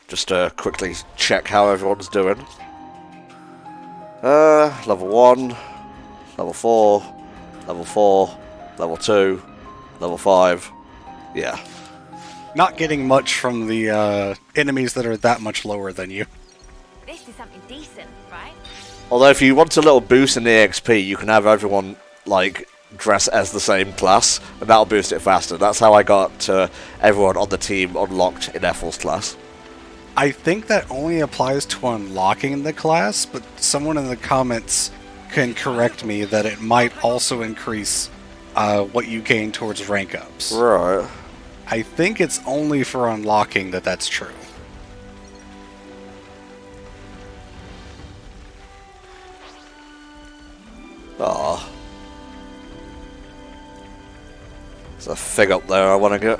[SPEAKER 3] Just quickly check how everyone's doing. Level 1, level 4, level 4, level 2, level 5. Yeah.
[SPEAKER 2] Not getting much from the enemies that are that much lower than you.
[SPEAKER 5] This is something decent, right?
[SPEAKER 3] Although if you want a little boost in the XP, you can have everyone, like, dress as the same class, and that'll boost it faster. That's how I got everyone on the team unlocked in Ethel's class.
[SPEAKER 2] I think that only applies to unlocking the class, but someone in the comments can correct me that it might also increase what you gain towards rank ups.
[SPEAKER 3] Right.
[SPEAKER 2] I think it's only for unlocking that that's true.
[SPEAKER 3] Ah. There's a fig up there I want to get.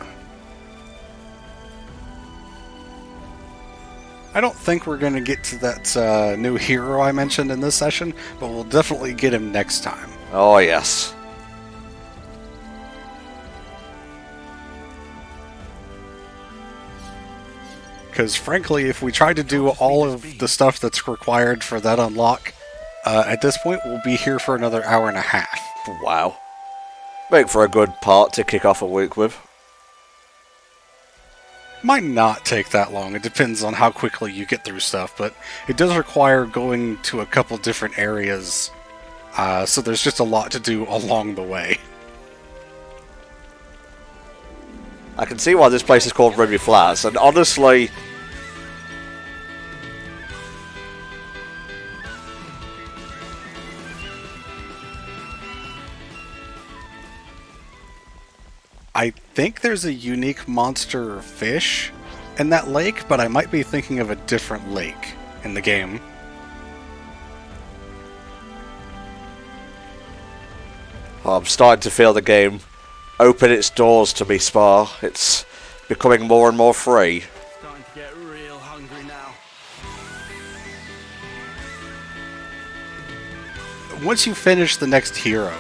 [SPEAKER 2] I don't think we're going to get to that new hero I mentioned in this session, but we'll definitely get him next time.
[SPEAKER 3] Oh, yes.
[SPEAKER 2] Because frankly, if we try to do all of the stuff that's required for that unlock, at this point we'll be here for another hour and a half.
[SPEAKER 3] Wow. Make for a good part to kick off a week with.
[SPEAKER 2] Might not take that long, it depends on how quickly you get through stuff, but it does require going to a couple different areas, so there's just a lot to do along the way.
[SPEAKER 3] I can see why this place is called Ribbi Flats, and honestly...
[SPEAKER 2] I think there's a unique monster fish in that lake, but I might be thinking of a different lake in the game.
[SPEAKER 3] Oh, I'm starting to feel the game open its doors to me, Spa. It's becoming more and more free.
[SPEAKER 7] Starting to get real hungry now.
[SPEAKER 2] Once you finish the next hero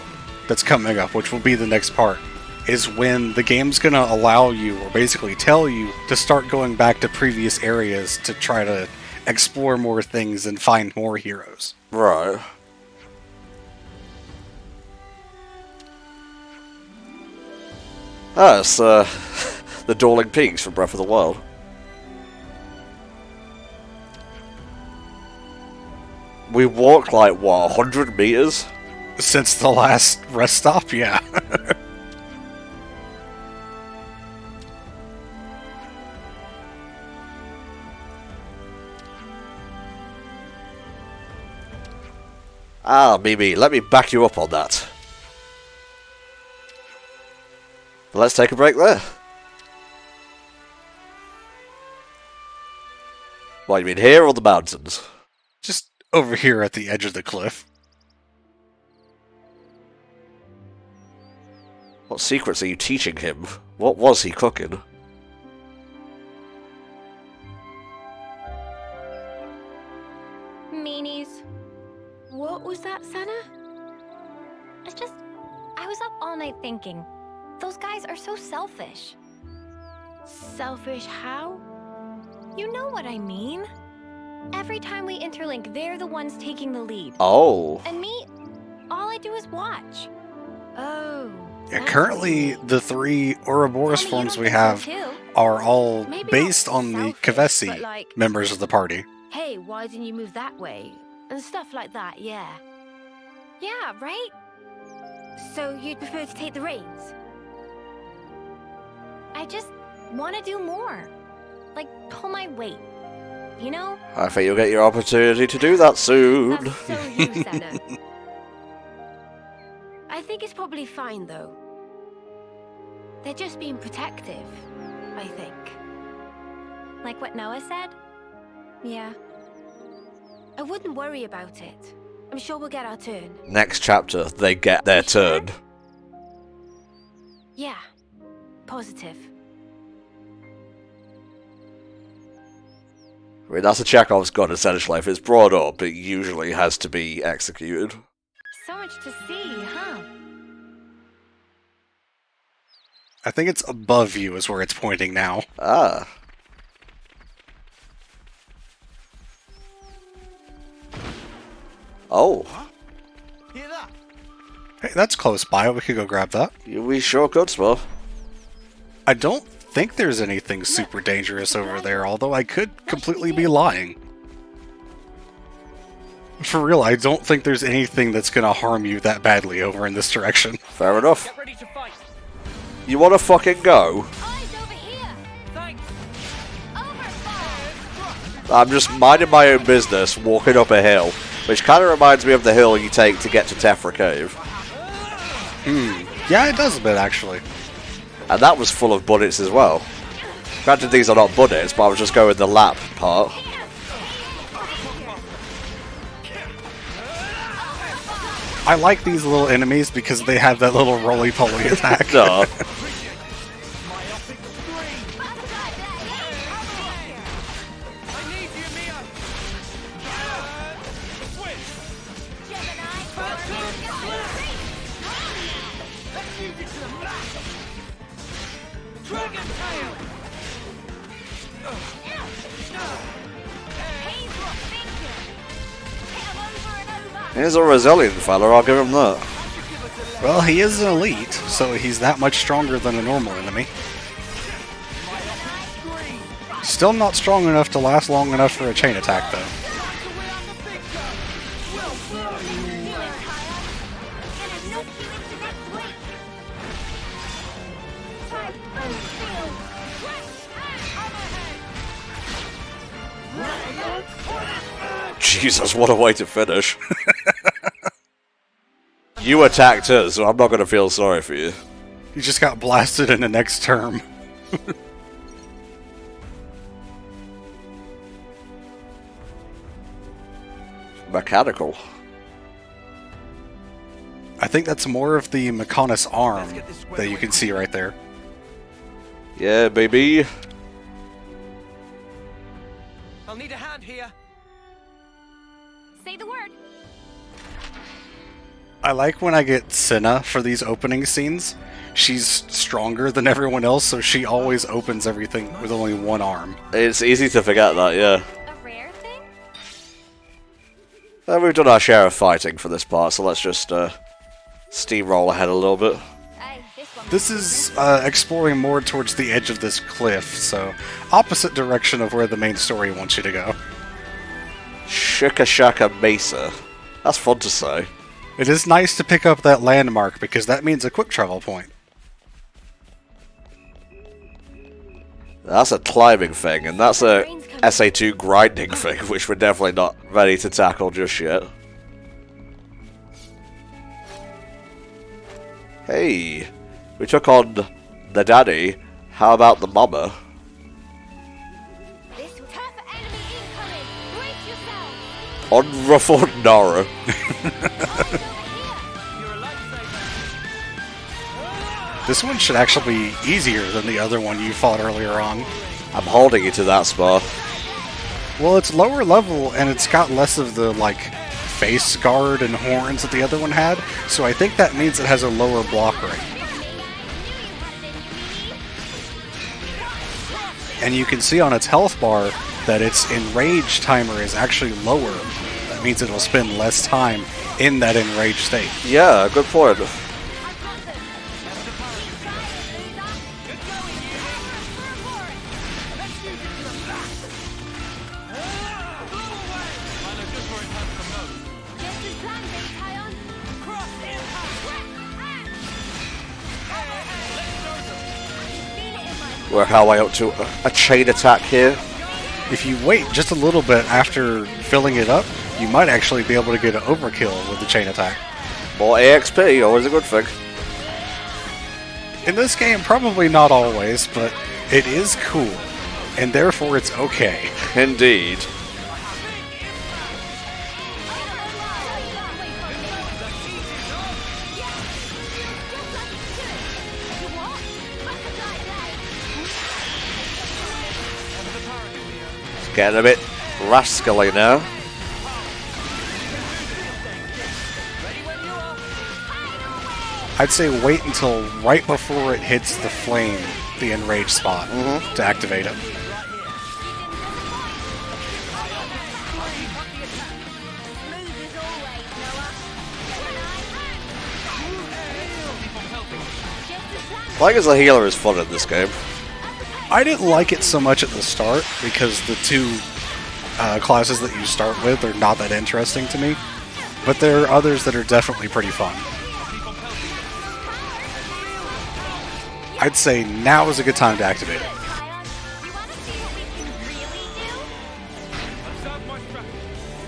[SPEAKER 2] that's coming up, which will be the next part, is when the game's gonna allow you, or basically tell you, to start going back to previous areas to try to explore more things and find more heroes.
[SPEAKER 3] Right. Ah, it's the Dueling Peaks from Breath of the Wild. We walked like, what, 100 meters?
[SPEAKER 2] Since the last rest stop, yeah.
[SPEAKER 3] Ah, Mimi, let me back you up on that. Let's take a break there. What, you mean here or the mountains?
[SPEAKER 2] Just over here at the edge of the cliff.
[SPEAKER 3] What secrets are you teaching him? What was he cooking?
[SPEAKER 5] Meanies. What was that, Sana?
[SPEAKER 8] I was up all night thinking. Those guys are so selfish.
[SPEAKER 5] Selfish how?
[SPEAKER 8] You know what I mean. Every time we interlink, they're the ones taking the lead.
[SPEAKER 3] Oh.
[SPEAKER 8] And me, all I do is watch.
[SPEAKER 5] Oh.
[SPEAKER 2] Yeah,
[SPEAKER 5] that's
[SPEAKER 2] currently,
[SPEAKER 5] sweet.
[SPEAKER 2] the 3 Ouroboros
[SPEAKER 8] Tell me you
[SPEAKER 2] forms
[SPEAKER 8] don't
[SPEAKER 2] we
[SPEAKER 8] think so,
[SPEAKER 2] have
[SPEAKER 8] too.
[SPEAKER 2] are all
[SPEAKER 5] Maybe
[SPEAKER 2] based
[SPEAKER 5] not
[SPEAKER 2] on the
[SPEAKER 5] selfish, but
[SPEAKER 2] Kavesi
[SPEAKER 5] like-
[SPEAKER 2] members of the party.
[SPEAKER 5] Hey, why didn't you move that way? and stuff like that, yeah.
[SPEAKER 8] Yeah, right?
[SPEAKER 5] So you'd prefer to take the reins?
[SPEAKER 8] I just want to do more. Like, pull my weight. You know?
[SPEAKER 3] I think you'll get your opportunity to do that soon.
[SPEAKER 5] That's so you, Senna. I think it's probably fine, though. They're just being protective, I think.
[SPEAKER 8] Like what Noah said? Yeah.
[SPEAKER 5] I wouldn't worry about it. I'm sure we'll get our turn.
[SPEAKER 3] Next chapter, they get their turn.
[SPEAKER 5] Yeah. Positive.
[SPEAKER 3] I mean, that's a Chekhov's gun, essentially. If it's brought up, it usually has to be executed.
[SPEAKER 8] So much to see, huh?
[SPEAKER 2] I think it's above you is where it's pointing now.
[SPEAKER 3] Ah. Oh.
[SPEAKER 7] Hear that?
[SPEAKER 2] Hey, that's close by. We could go grab that.
[SPEAKER 3] We sure could, Smurf.
[SPEAKER 2] I don't think there's anything super dangerous over there, although I could completely be lying. For real, I don't think there's anything that's gonna harm you that badly over in this direction.
[SPEAKER 3] Fair enough.
[SPEAKER 7] Get ready to fight.
[SPEAKER 3] You wanna fucking go?
[SPEAKER 8] Eyes over here!
[SPEAKER 7] Thanks.
[SPEAKER 8] Overfall!
[SPEAKER 3] I'm just minding my own business, walking up a hill, which kind of reminds me of the hill you take to get to Tephra Cave.
[SPEAKER 2] Yeah, it does a bit, actually.
[SPEAKER 3] And that was full of bullets as well. Granted, these are not bullets, but I was just going with the lap part.
[SPEAKER 2] I like these little enemies because they have that little roly-poly attack.
[SPEAKER 3] No.
[SPEAKER 7] I need you, Mia. Switch. Let's use it to the max. Dragon tail.
[SPEAKER 3] He's a resilient fella, I'll give him that.
[SPEAKER 2] Well, he is an elite, so he's that much stronger than a normal enemy. Still not strong enough to last long enough for a chain attack, though.
[SPEAKER 3] Jesus, what a way to finish. You attacked us, so I'm not going to feel sorry for you.
[SPEAKER 2] You just got blasted in the next term.
[SPEAKER 3] Mechanical.
[SPEAKER 2] I think that's more of the Mechonis arm that you can see right there.
[SPEAKER 3] Yeah, baby.
[SPEAKER 7] I'll need a hand here.
[SPEAKER 8] Say the word.
[SPEAKER 2] I like when I get Senna for these opening scenes. She's stronger than everyone else, so she always opens everything with only one arm.
[SPEAKER 3] It's easy to forget that, yeah.
[SPEAKER 8] A rare thing?
[SPEAKER 3] We've done our share of fighting for this part, so let's just steamroll ahead a little bit.
[SPEAKER 8] Hey, this one.
[SPEAKER 2] This is exploring more towards the edge of this cliff, so opposite direction of where the main story wants you to go.
[SPEAKER 3] Shaka Shaka Mesa. That's fun to say.
[SPEAKER 2] It is nice to pick up that landmark because that means a quick travel point.
[SPEAKER 3] That's a climbing thing, and that's a SA2 grinding thing, which we're definitely not ready to tackle just yet. Hey, we took on the daddy. How about the mama?
[SPEAKER 8] This tough enemy incoming. Brace yourself.
[SPEAKER 3] Unruffled Nara.
[SPEAKER 2] This one should actually be easier than the other one you fought earlier on.
[SPEAKER 3] I'm holding you to that spot.
[SPEAKER 2] Well, it's lower level and it's got less of the, like, face guard and horns that the other one had, so I think that means it has a lower block rate. And you can see on its health bar that its enrage timer is actually lower. That means it'll spend less time in that enraged state.
[SPEAKER 3] Yeah, good point.
[SPEAKER 5] plan B, Tyon?
[SPEAKER 7] Cross impact!
[SPEAKER 5] Feel it in my
[SPEAKER 3] We're halfway up to a chain attack here.
[SPEAKER 2] If you wait just a little bit after filling it up, you might actually be able to get an overkill with the chain attack.
[SPEAKER 3] More AXP, always a good thing.
[SPEAKER 2] In this game, probably not always, but it is cool, and therefore it's okay.
[SPEAKER 3] Indeed. It's getting a bit rascally now.
[SPEAKER 2] I'd say wait until right before it hits the flame, the enraged spot, to activate it.
[SPEAKER 3] Playing as a healer is fun in this game.
[SPEAKER 2] I didn't like it so much at the start because the two classes that you start with are not that interesting to me, but there are others that are definitely pretty fun. I'd say now is a good time to activate it.
[SPEAKER 5] Tyon, you want to see what we can really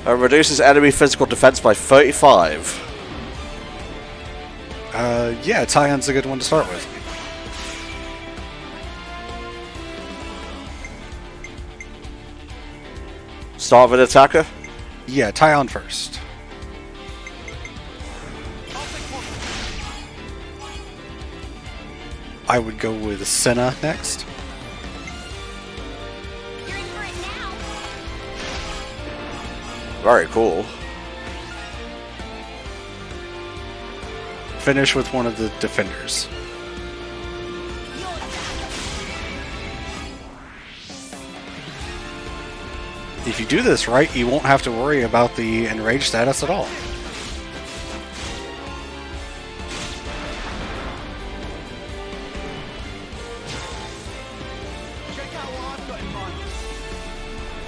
[SPEAKER 5] do?
[SPEAKER 3] It reduces enemy physical defense by 35.
[SPEAKER 2] Yeah, Tyon's a good one to start with.
[SPEAKER 3] Start with an attacker.
[SPEAKER 2] Yeah, Tyon first. I would go with Senna next.
[SPEAKER 5] You're in for it now.
[SPEAKER 3] Very cool.
[SPEAKER 2] Finish with one of the defenders. If you do this right, you won't have to worry about the enraged status at all.
[SPEAKER 7] Check out what I've got in mind.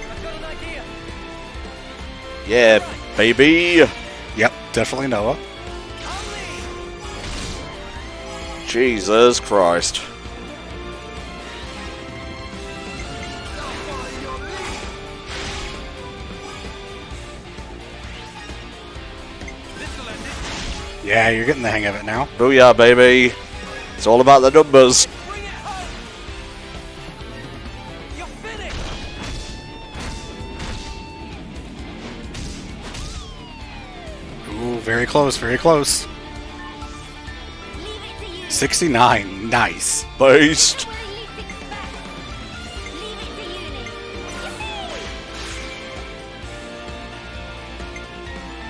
[SPEAKER 7] I've got an idea.
[SPEAKER 3] Yeah, baby.
[SPEAKER 2] Yep, definitely Noah.
[SPEAKER 3] Jesus Christ.
[SPEAKER 2] Yeah, you're getting the hang of it now.
[SPEAKER 3] Booyah, baby. It's all about the numbers.
[SPEAKER 7] Bring it home! You're finished!
[SPEAKER 2] Ooh, very close, very close.
[SPEAKER 5] Leave it to you.
[SPEAKER 2] 69, nice.
[SPEAKER 3] Based.
[SPEAKER 5] What I least expect. Leave it to uni.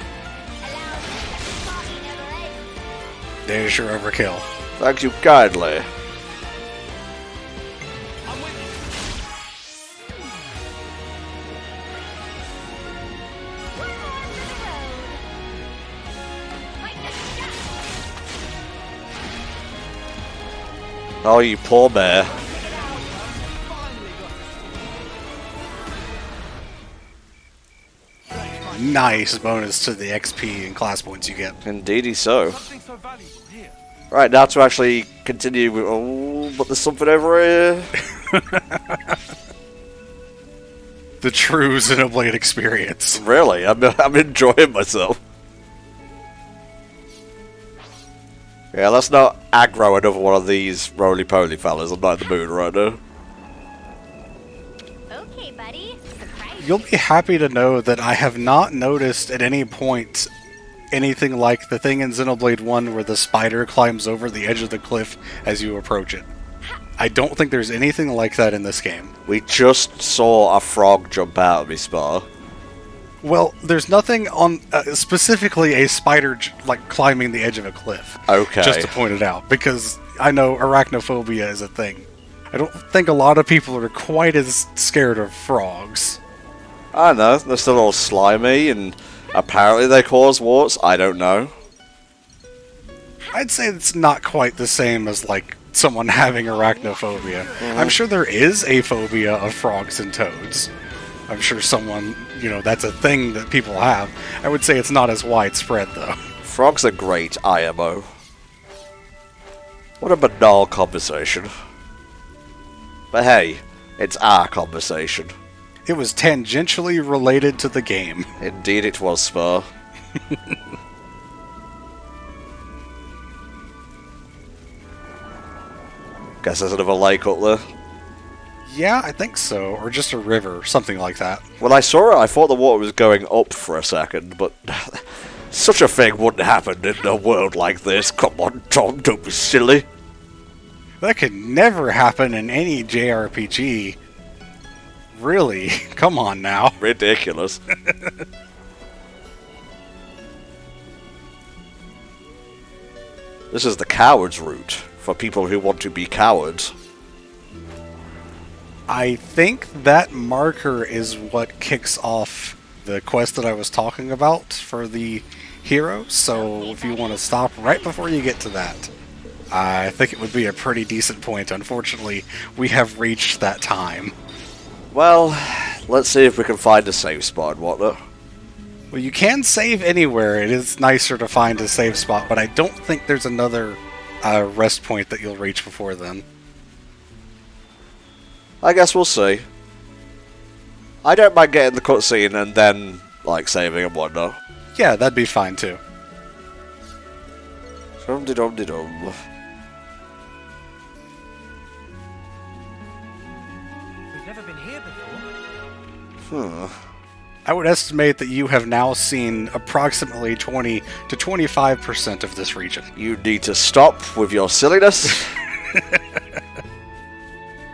[SPEAKER 5] Yippee! Allows me to party never ends.
[SPEAKER 2] There's your overkill.
[SPEAKER 3] Thank you kindly.
[SPEAKER 7] I'm with you.
[SPEAKER 5] One more for the road. Wait, no,
[SPEAKER 3] Oh, you poor bear.
[SPEAKER 2] Nice bonus to the XP and class points you get.
[SPEAKER 3] Indeedy so.
[SPEAKER 6] Something so valuable here.
[SPEAKER 3] Right, now to actually continue with... Oh, but there's something over here.
[SPEAKER 2] The true Xenoblade experience.
[SPEAKER 3] Really, I'm enjoying myself. Yeah, let's not aggro another one of these roly-poly fellas. I'm not in the mood right now.
[SPEAKER 5] okay, buddy. Surprise.
[SPEAKER 2] You'll be happy to know that I have not noticed at any point anything like the thing in Xenoblade 1 where the spider climbs over the edge of the cliff as you approach it. I don't think there's anything like that in this game.
[SPEAKER 3] We just saw a frog jump out of me, Spar.
[SPEAKER 2] Well, there's nothing on specifically a spider like climbing the edge of a cliff.
[SPEAKER 3] Okay.
[SPEAKER 2] Just to point it out, because I know arachnophobia is a thing. I don't think a lot of people are quite as scared of frogs.
[SPEAKER 3] I don't know, they're still all slimy, and apparently they cause warts. I don't know.
[SPEAKER 2] I'd say it's not quite the same as like someone having arachnophobia. I'm sure there is a phobia of frogs and toads. I'm sure someone that's a thing that people have. I would say it's not as widespread, though.
[SPEAKER 3] Frogs are great, IMO. What a banal conversation. But hey, it's our conversation.
[SPEAKER 2] It was tangentially related to the game.
[SPEAKER 3] Indeed it was, Spur. Guess there's another lake up there.
[SPEAKER 2] Yeah, I think so. Or just a river, something like that.
[SPEAKER 3] When I saw it, I thought the water was going up for a second, but such a thing wouldn't happen in a world like this. Come on, Tom, don't be silly.
[SPEAKER 2] That could never happen in any JRPG. Really? Come on now.
[SPEAKER 3] Ridiculous. This is the coward's route, for people who want to be cowards.
[SPEAKER 2] I think that marker is what kicks off the quest that I was talking about for the hero, so if you want to stop right before you get to that, I think it would be a pretty decent point. Unfortunately, we have reached that time.
[SPEAKER 3] Well, let's see if we can find a safe spot and whatnot.
[SPEAKER 2] Well, you can save anywhere. It is nicer to find a save spot, but I don't think there's another rest point that you'll reach before then.
[SPEAKER 3] I guess we'll see. I don't mind getting the cutscene and then, saving and whatnot.
[SPEAKER 2] Yeah, that'd be fine too.
[SPEAKER 3] Dum-de-dum-de-dum.
[SPEAKER 4] We've never been here before.
[SPEAKER 2] I would estimate that you have now seen approximately 20 to 25% of this region.
[SPEAKER 3] You need to stop with your silliness.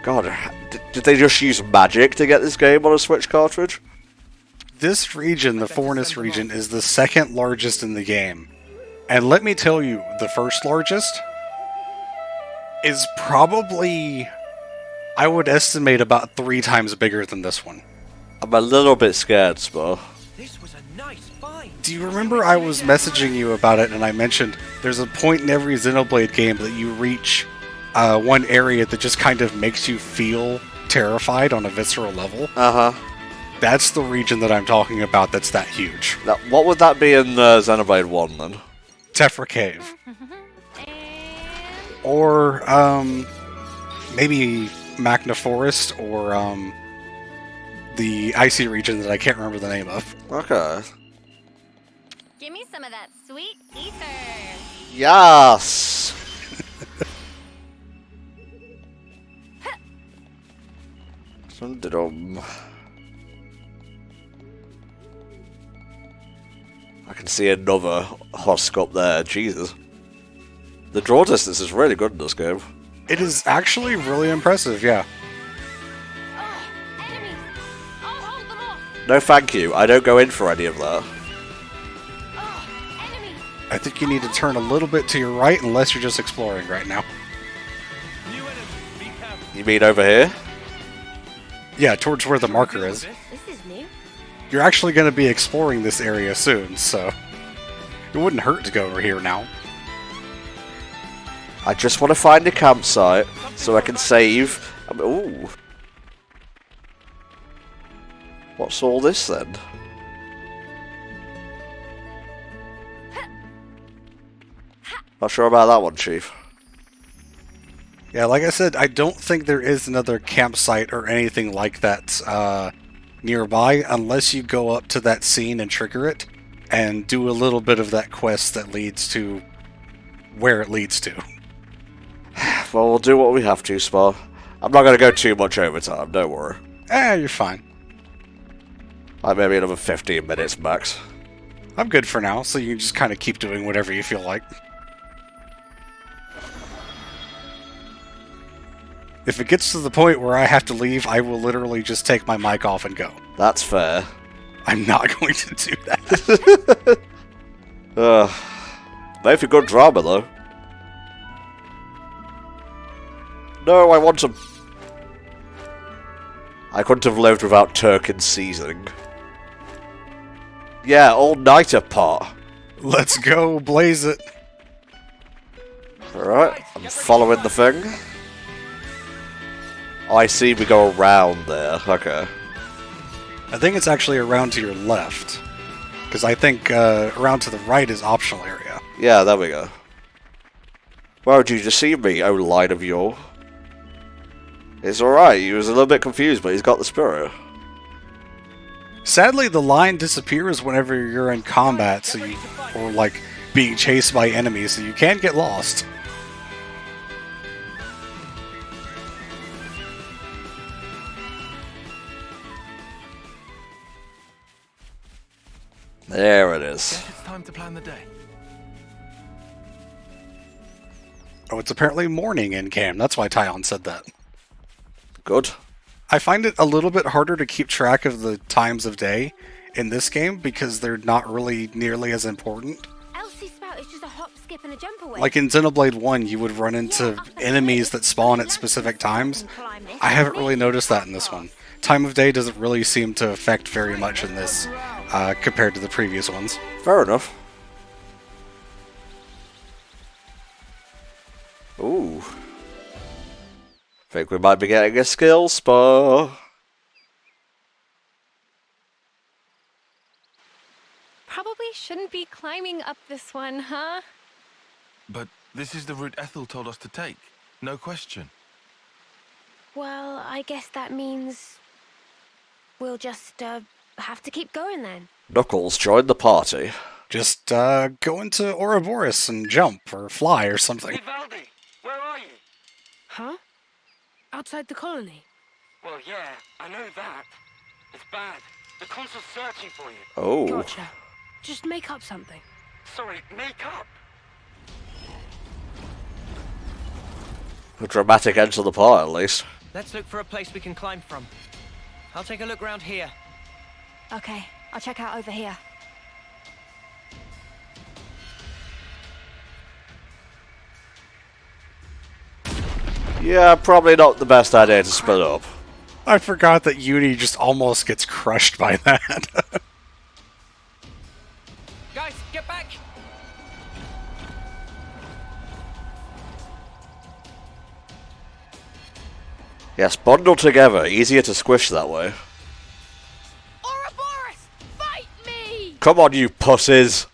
[SPEAKER 3] God, did they just use magic to get this game on a Switch cartridge?
[SPEAKER 2] This region, the Forest region, is the second largest in the game. And let me tell you, the first largest is probably, I would estimate, about 3 times bigger than this one.
[SPEAKER 3] I'm a little bit scared, Spur.
[SPEAKER 4] This was a nice find.
[SPEAKER 2] Do you remember I was messaging you about it and I mentioned there's a point in every Xenoblade game that you reach one area that just kind of makes you feel terrified on a visceral level?
[SPEAKER 3] Uh-huh.
[SPEAKER 2] That's the region that I'm talking about that's that huge.
[SPEAKER 3] Now, what would that be in Xenoblade 1, then?
[SPEAKER 2] Tephra Cave. Or, maybe Magna Forest, or, the icy region that I can't remember the name of.
[SPEAKER 3] Okay.
[SPEAKER 8] Give me some of that sweet ether.
[SPEAKER 3] Yes! Dum-de-dum. I can see another husk up there. Jesus. The draw distance is really good in this game.
[SPEAKER 2] It is actually really impressive, yeah.
[SPEAKER 8] Oh, enemies! I'll hold them off.
[SPEAKER 3] No thank you, I don't go in for any of that.
[SPEAKER 8] Oh, enemies!
[SPEAKER 2] I think you need to turn a little bit to your right unless you're just exploring right now.
[SPEAKER 7] New enemy. Be careful.
[SPEAKER 3] You mean over here?
[SPEAKER 2] Yeah, towards where the marker is.
[SPEAKER 8] This is new.
[SPEAKER 2] You're actually going to be exploring this area soon, so it wouldn't hurt to go over here now.
[SPEAKER 3] I just want to find a campsite so I can save. Ooh. What's all this then? Not sure about that one, Chief.
[SPEAKER 2] Yeah, like I said, I don't think there is another campsite or anything like that nearby unless you go up to that scene and trigger it and do a little bit of that quest that leads to where it leads to.
[SPEAKER 3] Well, we'll do what we have to, Spa. I'm not going to go too much overtime, don't worry.
[SPEAKER 2] You're fine.
[SPEAKER 3] Maybe another 15 minutes max.
[SPEAKER 2] I'm good for now, so you can just kind of keep doing whatever you feel like. If it gets to the point where I have to leave, I will literally just take my mic off and go.
[SPEAKER 3] That's fair.
[SPEAKER 2] I'm not going to do that.
[SPEAKER 3] Made for good drama, though. No, I want some. I couldn't have lived without Turkin seasoning. Yeah, all-nighter pot.
[SPEAKER 2] Let's go, blaze it.
[SPEAKER 3] Alright, I'm following the thing. Oh, I see we go around there. Okay.
[SPEAKER 2] I think it's actually around to your left. Because I think around to the right is optional area.
[SPEAKER 3] Yeah, there we go. Why would you deceive me, oh light of yore? It's alright, he was a little bit confused, but he's got the spirit.
[SPEAKER 2] Sadly, the line disappears whenever you're in combat, so you, or like being chased by enemies, so you can get lost.
[SPEAKER 3] There it is.
[SPEAKER 6] Guess it's time to plan the day.
[SPEAKER 2] Oh, it's apparently morning in Cam. That's why Tyon said that.
[SPEAKER 3] Good.
[SPEAKER 2] I find it a little bit harder to keep track of the times of day in this game because they're not really nearly as important.
[SPEAKER 5] Elsie Spout is just a hop, skip, and a jump away.
[SPEAKER 2] Like in Xenoblade 1, you would run into enemies that spawn at specific times. I haven't really noticed that in this one. Time of day doesn't really seem to affect very much in this compared to the previous ones.
[SPEAKER 3] Fair enough. Ooh. Think we might be getting a skill spa.
[SPEAKER 8] Probably shouldn't be climbing up this one, huh?
[SPEAKER 6] But this is the route Ethel told us to take. No question.
[SPEAKER 5] Well, I guess that means we'll just have to keep going then.
[SPEAKER 3] Knuckles joined the party.
[SPEAKER 2] Just go into Ouroboros and jump or fly or something.
[SPEAKER 7] Vivaldi, where are you?
[SPEAKER 9] Huh? Outside the colony?
[SPEAKER 7] Well, yeah, I know that. It's bad. The consul's searching for you.
[SPEAKER 3] Oh.
[SPEAKER 9] Gotcha. Just make up something.
[SPEAKER 7] Sorry, make up.
[SPEAKER 3] A dramatic end to the part, at least.
[SPEAKER 4] Let's look for a place we can climb from. I'll take a look round here.
[SPEAKER 5] Okay, I'll check out over here.
[SPEAKER 3] Yeah, probably not the best idea to split up.
[SPEAKER 2] I forgot that Uni just almost gets crushed by that.
[SPEAKER 4] Guys, get back!
[SPEAKER 3] Yes, bundle together. Easier to squish that way.
[SPEAKER 9] Ouroboros! Fight me!
[SPEAKER 3] Come on, you pussies!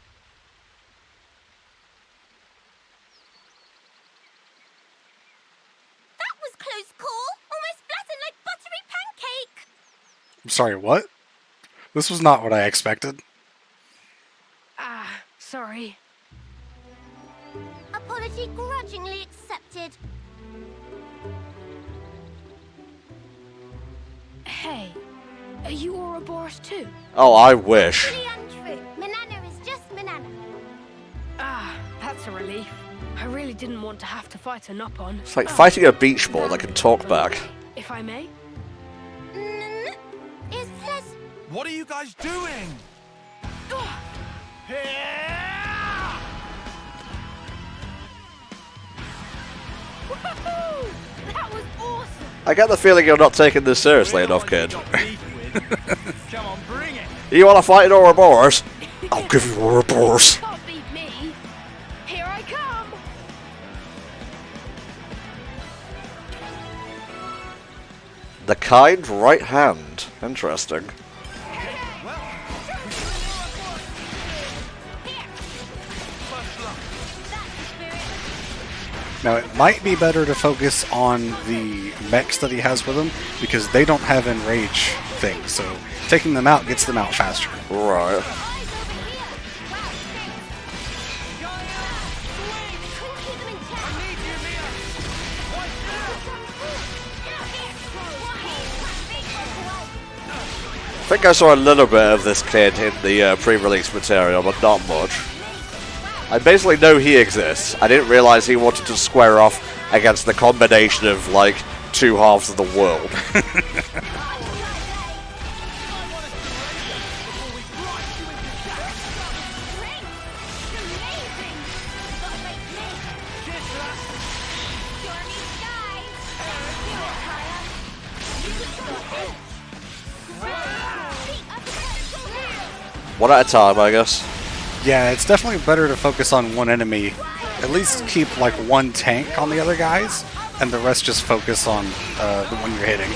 [SPEAKER 5] That was close call! Almost flattened like buttery pancake!
[SPEAKER 2] I'm sorry, what? This was not what I expected.
[SPEAKER 9] Ah, sorry.
[SPEAKER 5] Apology grudgingly accepted.
[SPEAKER 9] Hey, are you Ouroboros too?
[SPEAKER 3] Oh, I wish.
[SPEAKER 5] Really untrue. Manana is just Manana.
[SPEAKER 9] Ah, that's a relief. I really didn't want to have to fight a Nopon.
[SPEAKER 3] It's like fighting a beach ball that can talk back.
[SPEAKER 9] If I may?
[SPEAKER 5] Is this...
[SPEAKER 6] What are you guys doing?
[SPEAKER 9] Woohoo! That was awesome!
[SPEAKER 3] I get the feeling you're not taking this seriously enough, kid.
[SPEAKER 7] Come on, bring it.
[SPEAKER 3] You want to fight in Ouroboros? I'll give you Ouroboros.
[SPEAKER 9] Can't beat me! Here I come!
[SPEAKER 3] The kind right hand. Interesting.
[SPEAKER 2] Now, it might be better to focus on the mechs that he has with him, because they don't have enrage things, so taking them out gets them out faster.
[SPEAKER 3] Right. I think I saw a little bit of this kid in the pre-release material, but not much. I basically know he exists. I didn't realize he wanted to square off against the combination of, like, two halves of the world. One at a time, I guess.
[SPEAKER 2] Yeah, it's definitely better to focus on one enemy. At least keep like one tank on the other guys, and the rest just focus on the one you're hitting.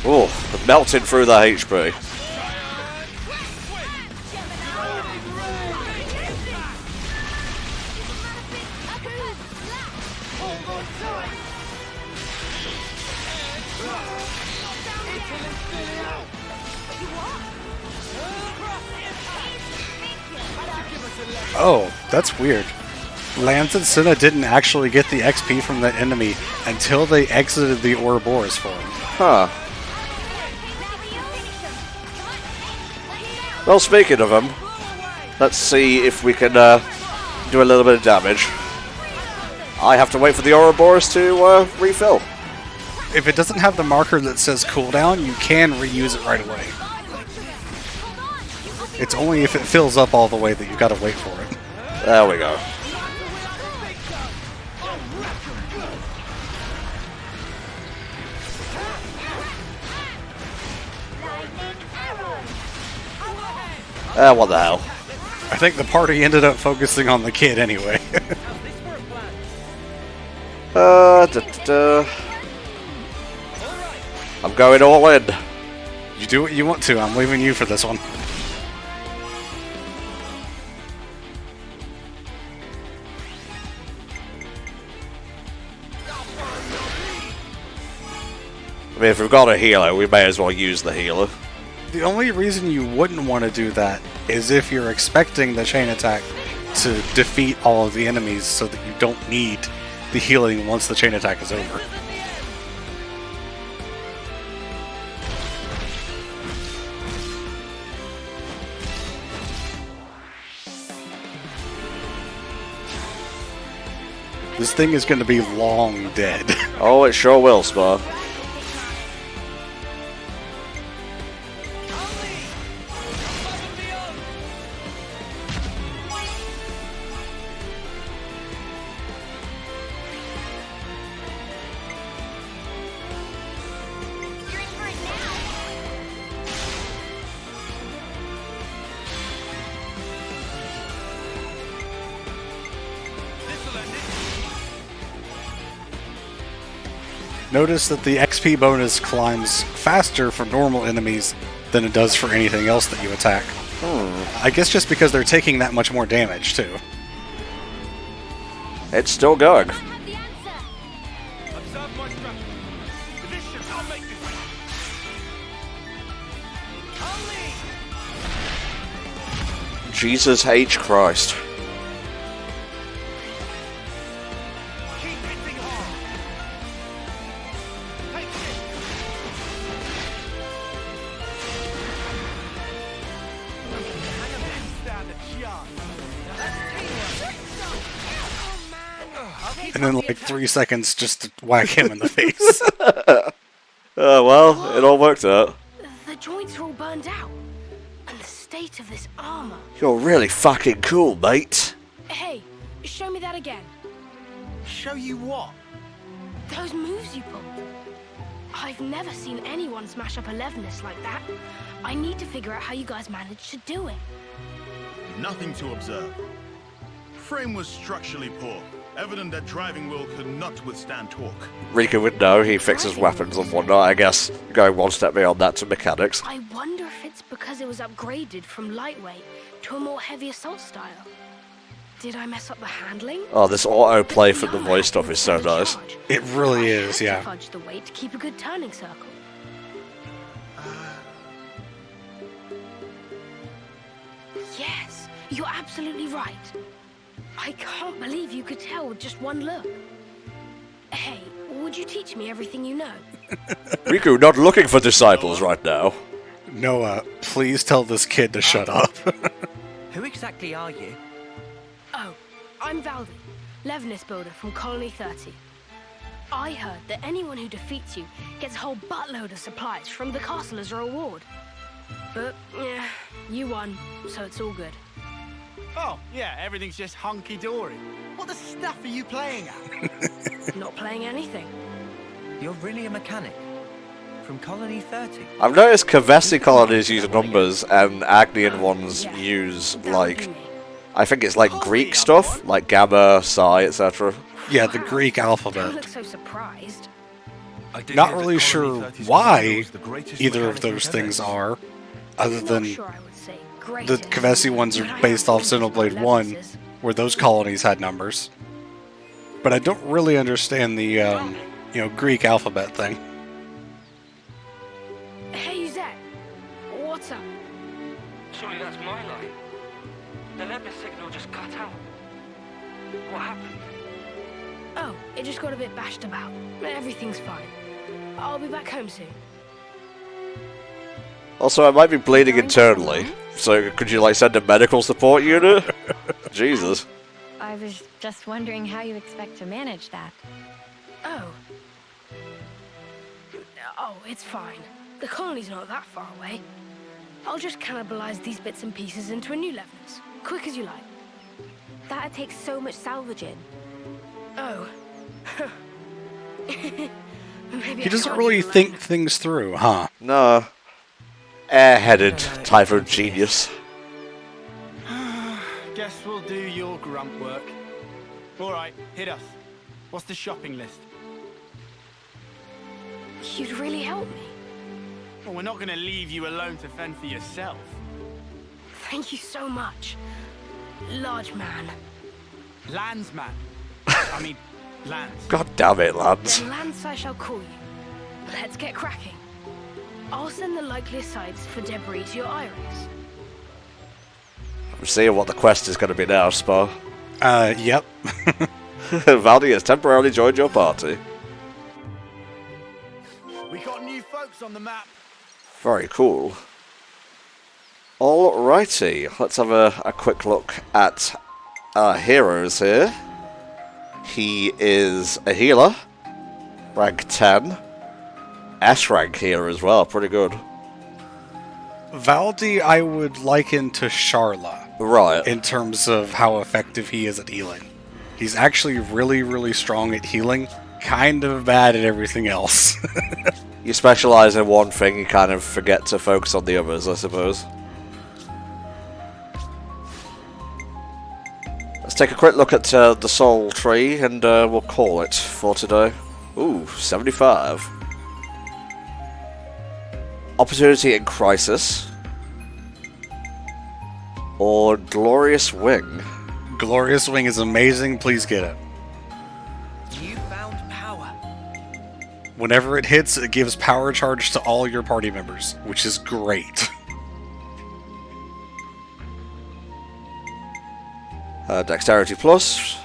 [SPEAKER 3] Oh, melting through the HP.
[SPEAKER 2] Oh, that's weird. Lance and Senna didn't actually get the XP from that enemy until they exited the Ouroboros form.
[SPEAKER 3] Huh. Well, speaking of them, let's see if we can do a little bit of damage. I have to wait for the Ouroboros to refill.
[SPEAKER 2] If it doesn't have the marker that says cooldown, you can reuse it right away. It's only if it fills up all the way that you've got to wait for it.
[SPEAKER 3] There we go. What the hell?
[SPEAKER 2] I think the party ended up focusing on the kid anyway.
[SPEAKER 3] I'm going all in.
[SPEAKER 2] You do what you want to. I'm leaving you for this one.
[SPEAKER 3] I mean, if we've got a healer, we may as well use the healer.
[SPEAKER 2] The only reason you wouldn't want to do that is if you're expecting the chain attack to defeat all of the enemies so that you don't need the healing once the chain attack is over. This thing is going to be long dead.
[SPEAKER 3] Oh, it sure will, Spar.
[SPEAKER 2] Notice that the XP bonus climbs faster for normal enemies than it does for anything else that you attack. I guess just because they're taking that much more damage, too.
[SPEAKER 3] It's still going. Jesus H. Christ.
[SPEAKER 2] And then, like, 3 seconds just to whack him in the face.
[SPEAKER 3] Oh, well, it all worked out.
[SPEAKER 9] The joints are all burned out. And the state of this armor.
[SPEAKER 3] You're really fucking cool, mate.
[SPEAKER 9] Hey, show me that again.
[SPEAKER 10] Show you what?
[SPEAKER 9] Those moves you pull. I've never seen anyone smash up a Levinus like that. I need to figure out how you guys managed to do it.
[SPEAKER 10] Nothing to observe. Frame was structurally poor. Evident that driving wheel could not withstand torque.
[SPEAKER 3] Riku would know, he fixes weapons and whatnot, I guess. Going one step beyond that to mechanics.
[SPEAKER 9] I wonder if it's because it was upgraded from lightweight to a more heavy assault style. Did I mess up the handling?
[SPEAKER 3] Oh, this autoplay from the voice stuff is so nice.
[SPEAKER 2] It really is, yeah.
[SPEAKER 9] Fudge the weight to keep a good turning circle. Yes, you're absolutely right. I can't believe you could tell with just one look. Hey, would you teach me everything you know?
[SPEAKER 3] Riku not looking for disciples right now.
[SPEAKER 2] Noah, please tell this kid to shut up.
[SPEAKER 4] Who exactly are you?
[SPEAKER 9] Oh, I'm Valdi, Levinus builder from Colony 30. I heard that anyone who defeats you gets a whole buttload of supplies from the castle as a reward. But, yeah, you won, so it's all good.
[SPEAKER 10] Oh, yeah, everything's just hunky-dory. What the stuff are you playing at?
[SPEAKER 9] Not playing anything.
[SPEAKER 4] You're really a mechanic? from Colony 30.
[SPEAKER 3] I've noticed Kavesi colonies use numbers and Agnian ones use, like, I think it's like Greek stuff, like Gamma, Psi, etc.
[SPEAKER 2] Yeah, the Greek
[SPEAKER 9] Don't
[SPEAKER 2] alphabet.
[SPEAKER 9] look so surprised.
[SPEAKER 6] I did
[SPEAKER 2] Not
[SPEAKER 6] hear that
[SPEAKER 2] really
[SPEAKER 6] Colony
[SPEAKER 2] sure
[SPEAKER 6] 30's
[SPEAKER 2] why
[SPEAKER 6] commando was the greatest
[SPEAKER 2] either of
[SPEAKER 6] mechanical
[SPEAKER 2] those
[SPEAKER 6] intelligence.
[SPEAKER 2] things are, other
[SPEAKER 9] Not
[SPEAKER 2] than
[SPEAKER 9] sure I would say
[SPEAKER 2] the
[SPEAKER 9] greatest,
[SPEAKER 2] Kavesi ones
[SPEAKER 9] but
[SPEAKER 2] are
[SPEAKER 9] I
[SPEAKER 2] based
[SPEAKER 9] have
[SPEAKER 2] off
[SPEAKER 9] thoughts about
[SPEAKER 2] Xenoblade 1,
[SPEAKER 9] Levins's.
[SPEAKER 2] where those colonies had numbers. But I don't really understand the, Greek alphabet thing.
[SPEAKER 9] Hey, Zach. What's up?
[SPEAKER 7] Surely that's my line. The Leopard signal just cut out. What happened?
[SPEAKER 9] Oh, it just got a bit bashed about. Everything's fine. I'll be back home soon.
[SPEAKER 3] Also, I might be bleeding
[SPEAKER 8] Going
[SPEAKER 3] internally,
[SPEAKER 8] somewhere?
[SPEAKER 3] so could you, like, send a medical support unit? Jesus.
[SPEAKER 8] I was just wondering how you expect to manage that.
[SPEAKER 9] Oh. Oh, it's fine. The colony's not that far away. I'll just cannibalize these bits and pieces into a new Levinus. Quick as you like.
[SPEAKER 5] That'd take so much salvaging.
[SPEAKER 9] Oh. Maybe
[SPEAKER 2] He
[SPEAKER 9] I
[SPEAKER 2] doesn't
[SPEAKER 9] can't
[SPEAKER 2] really
[SPEAKER 9] do
[SPEAKER 2] think
[SPEAKER 9] Levinus.
[SPEAKER 2] things through, huh?
[SPEAKER 3] No. Airheaded type of genius.
[SPEAKER 11] Guess we'll do your grunt work. All right, hit us. What's the shopping list?
[SPEAKER 9] You'd really help me.
[SPEAKER 11] Well, we're not going to leave you alone to fend for yourself.
[SPEAKER 9] Thank you so much. Large man.
[SPEAKER 11] Landsman. I mean, Lance.
[SPEAKER 3] God damn it, lads.
[SPEAKER 9] Then Lance I shall call you. Let's get cracking. I'll send the likeliest sites for debris to your iris.
[SPEAKER 3] I'm seeing what the quest is going to be now, Spa.
[SPEAKER 2] Yep.
[SPEAKER 3] Valdi has temporarily joined your party.
[SPEAKER 11] We got new folks on the map.
[SPEAKER 3] Very cool. Alrighty, let's have a quick look at our heroes here. He is a healer, rank 10. S-rank here as well, pretty good.
[SPEAKER 2] Valdi, I would liken to Sharla.
[SPEAKER 3] Right.
[SPEAKER 2] In terms of how effective he is at healing. He's actually really, really strong at healing, kind of bad at everything else.
[SPEAKER 3] You specialize in one thing, you kind of forget to focus on the others, I suppose. Let's take a quick look at the soul tree, and we'll call it for today. Ooh, 75. Opportunity in Crisis. Or Glorious Wing.
[SPEAKER 2] Glorious Wing is amazing, please get it.
[SPEAKER 4] You found power.
[SPEAKER 2] Whenever it hits, it gives power charge to all your party members, which is great.
[SPEAKER 3] Dexterity plus.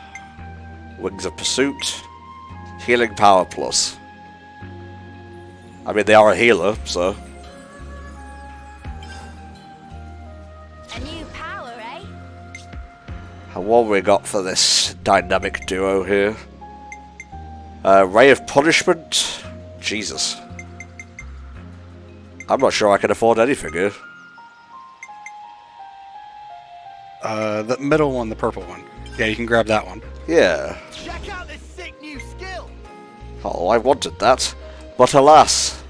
[SPEAKER 3] Wings of Pursuit. Healing Power plus. I mean, they are a healer, so...
[SPEAKER 8] A new power, eh?
[SPEAKER 3] And what have we got for this dynamic duo here? Ray of Punishment? Jesus. I'm not sure I can afford anything here.
[SPEAKER 2] The middle one, the purple one. Yeah, you can grab that one.
[SPEAKER 3] Yeah.
[SPEAKER 11] Check out this sick new skill.
[SPEAKER 3] Oh, I wanted that. But alas.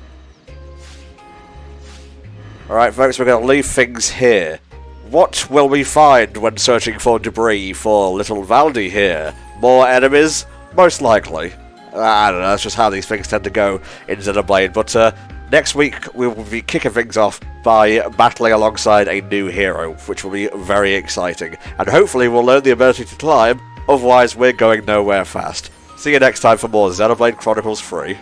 [SPEAKER 3] Alright, folks, we're going to leave things here. What will we find when searching for debris for little Valdi here? More enemies? Most likely. I don't know, that's just how these things tend to go in Xenoblade. But next week we will be kicking things off by battling alongside a new hero, which will be very exciting. And hopefully we'll learn the ability to climb, otherwise we're going nowhere fast. See you next time for more Xenoblade Chronicles 3.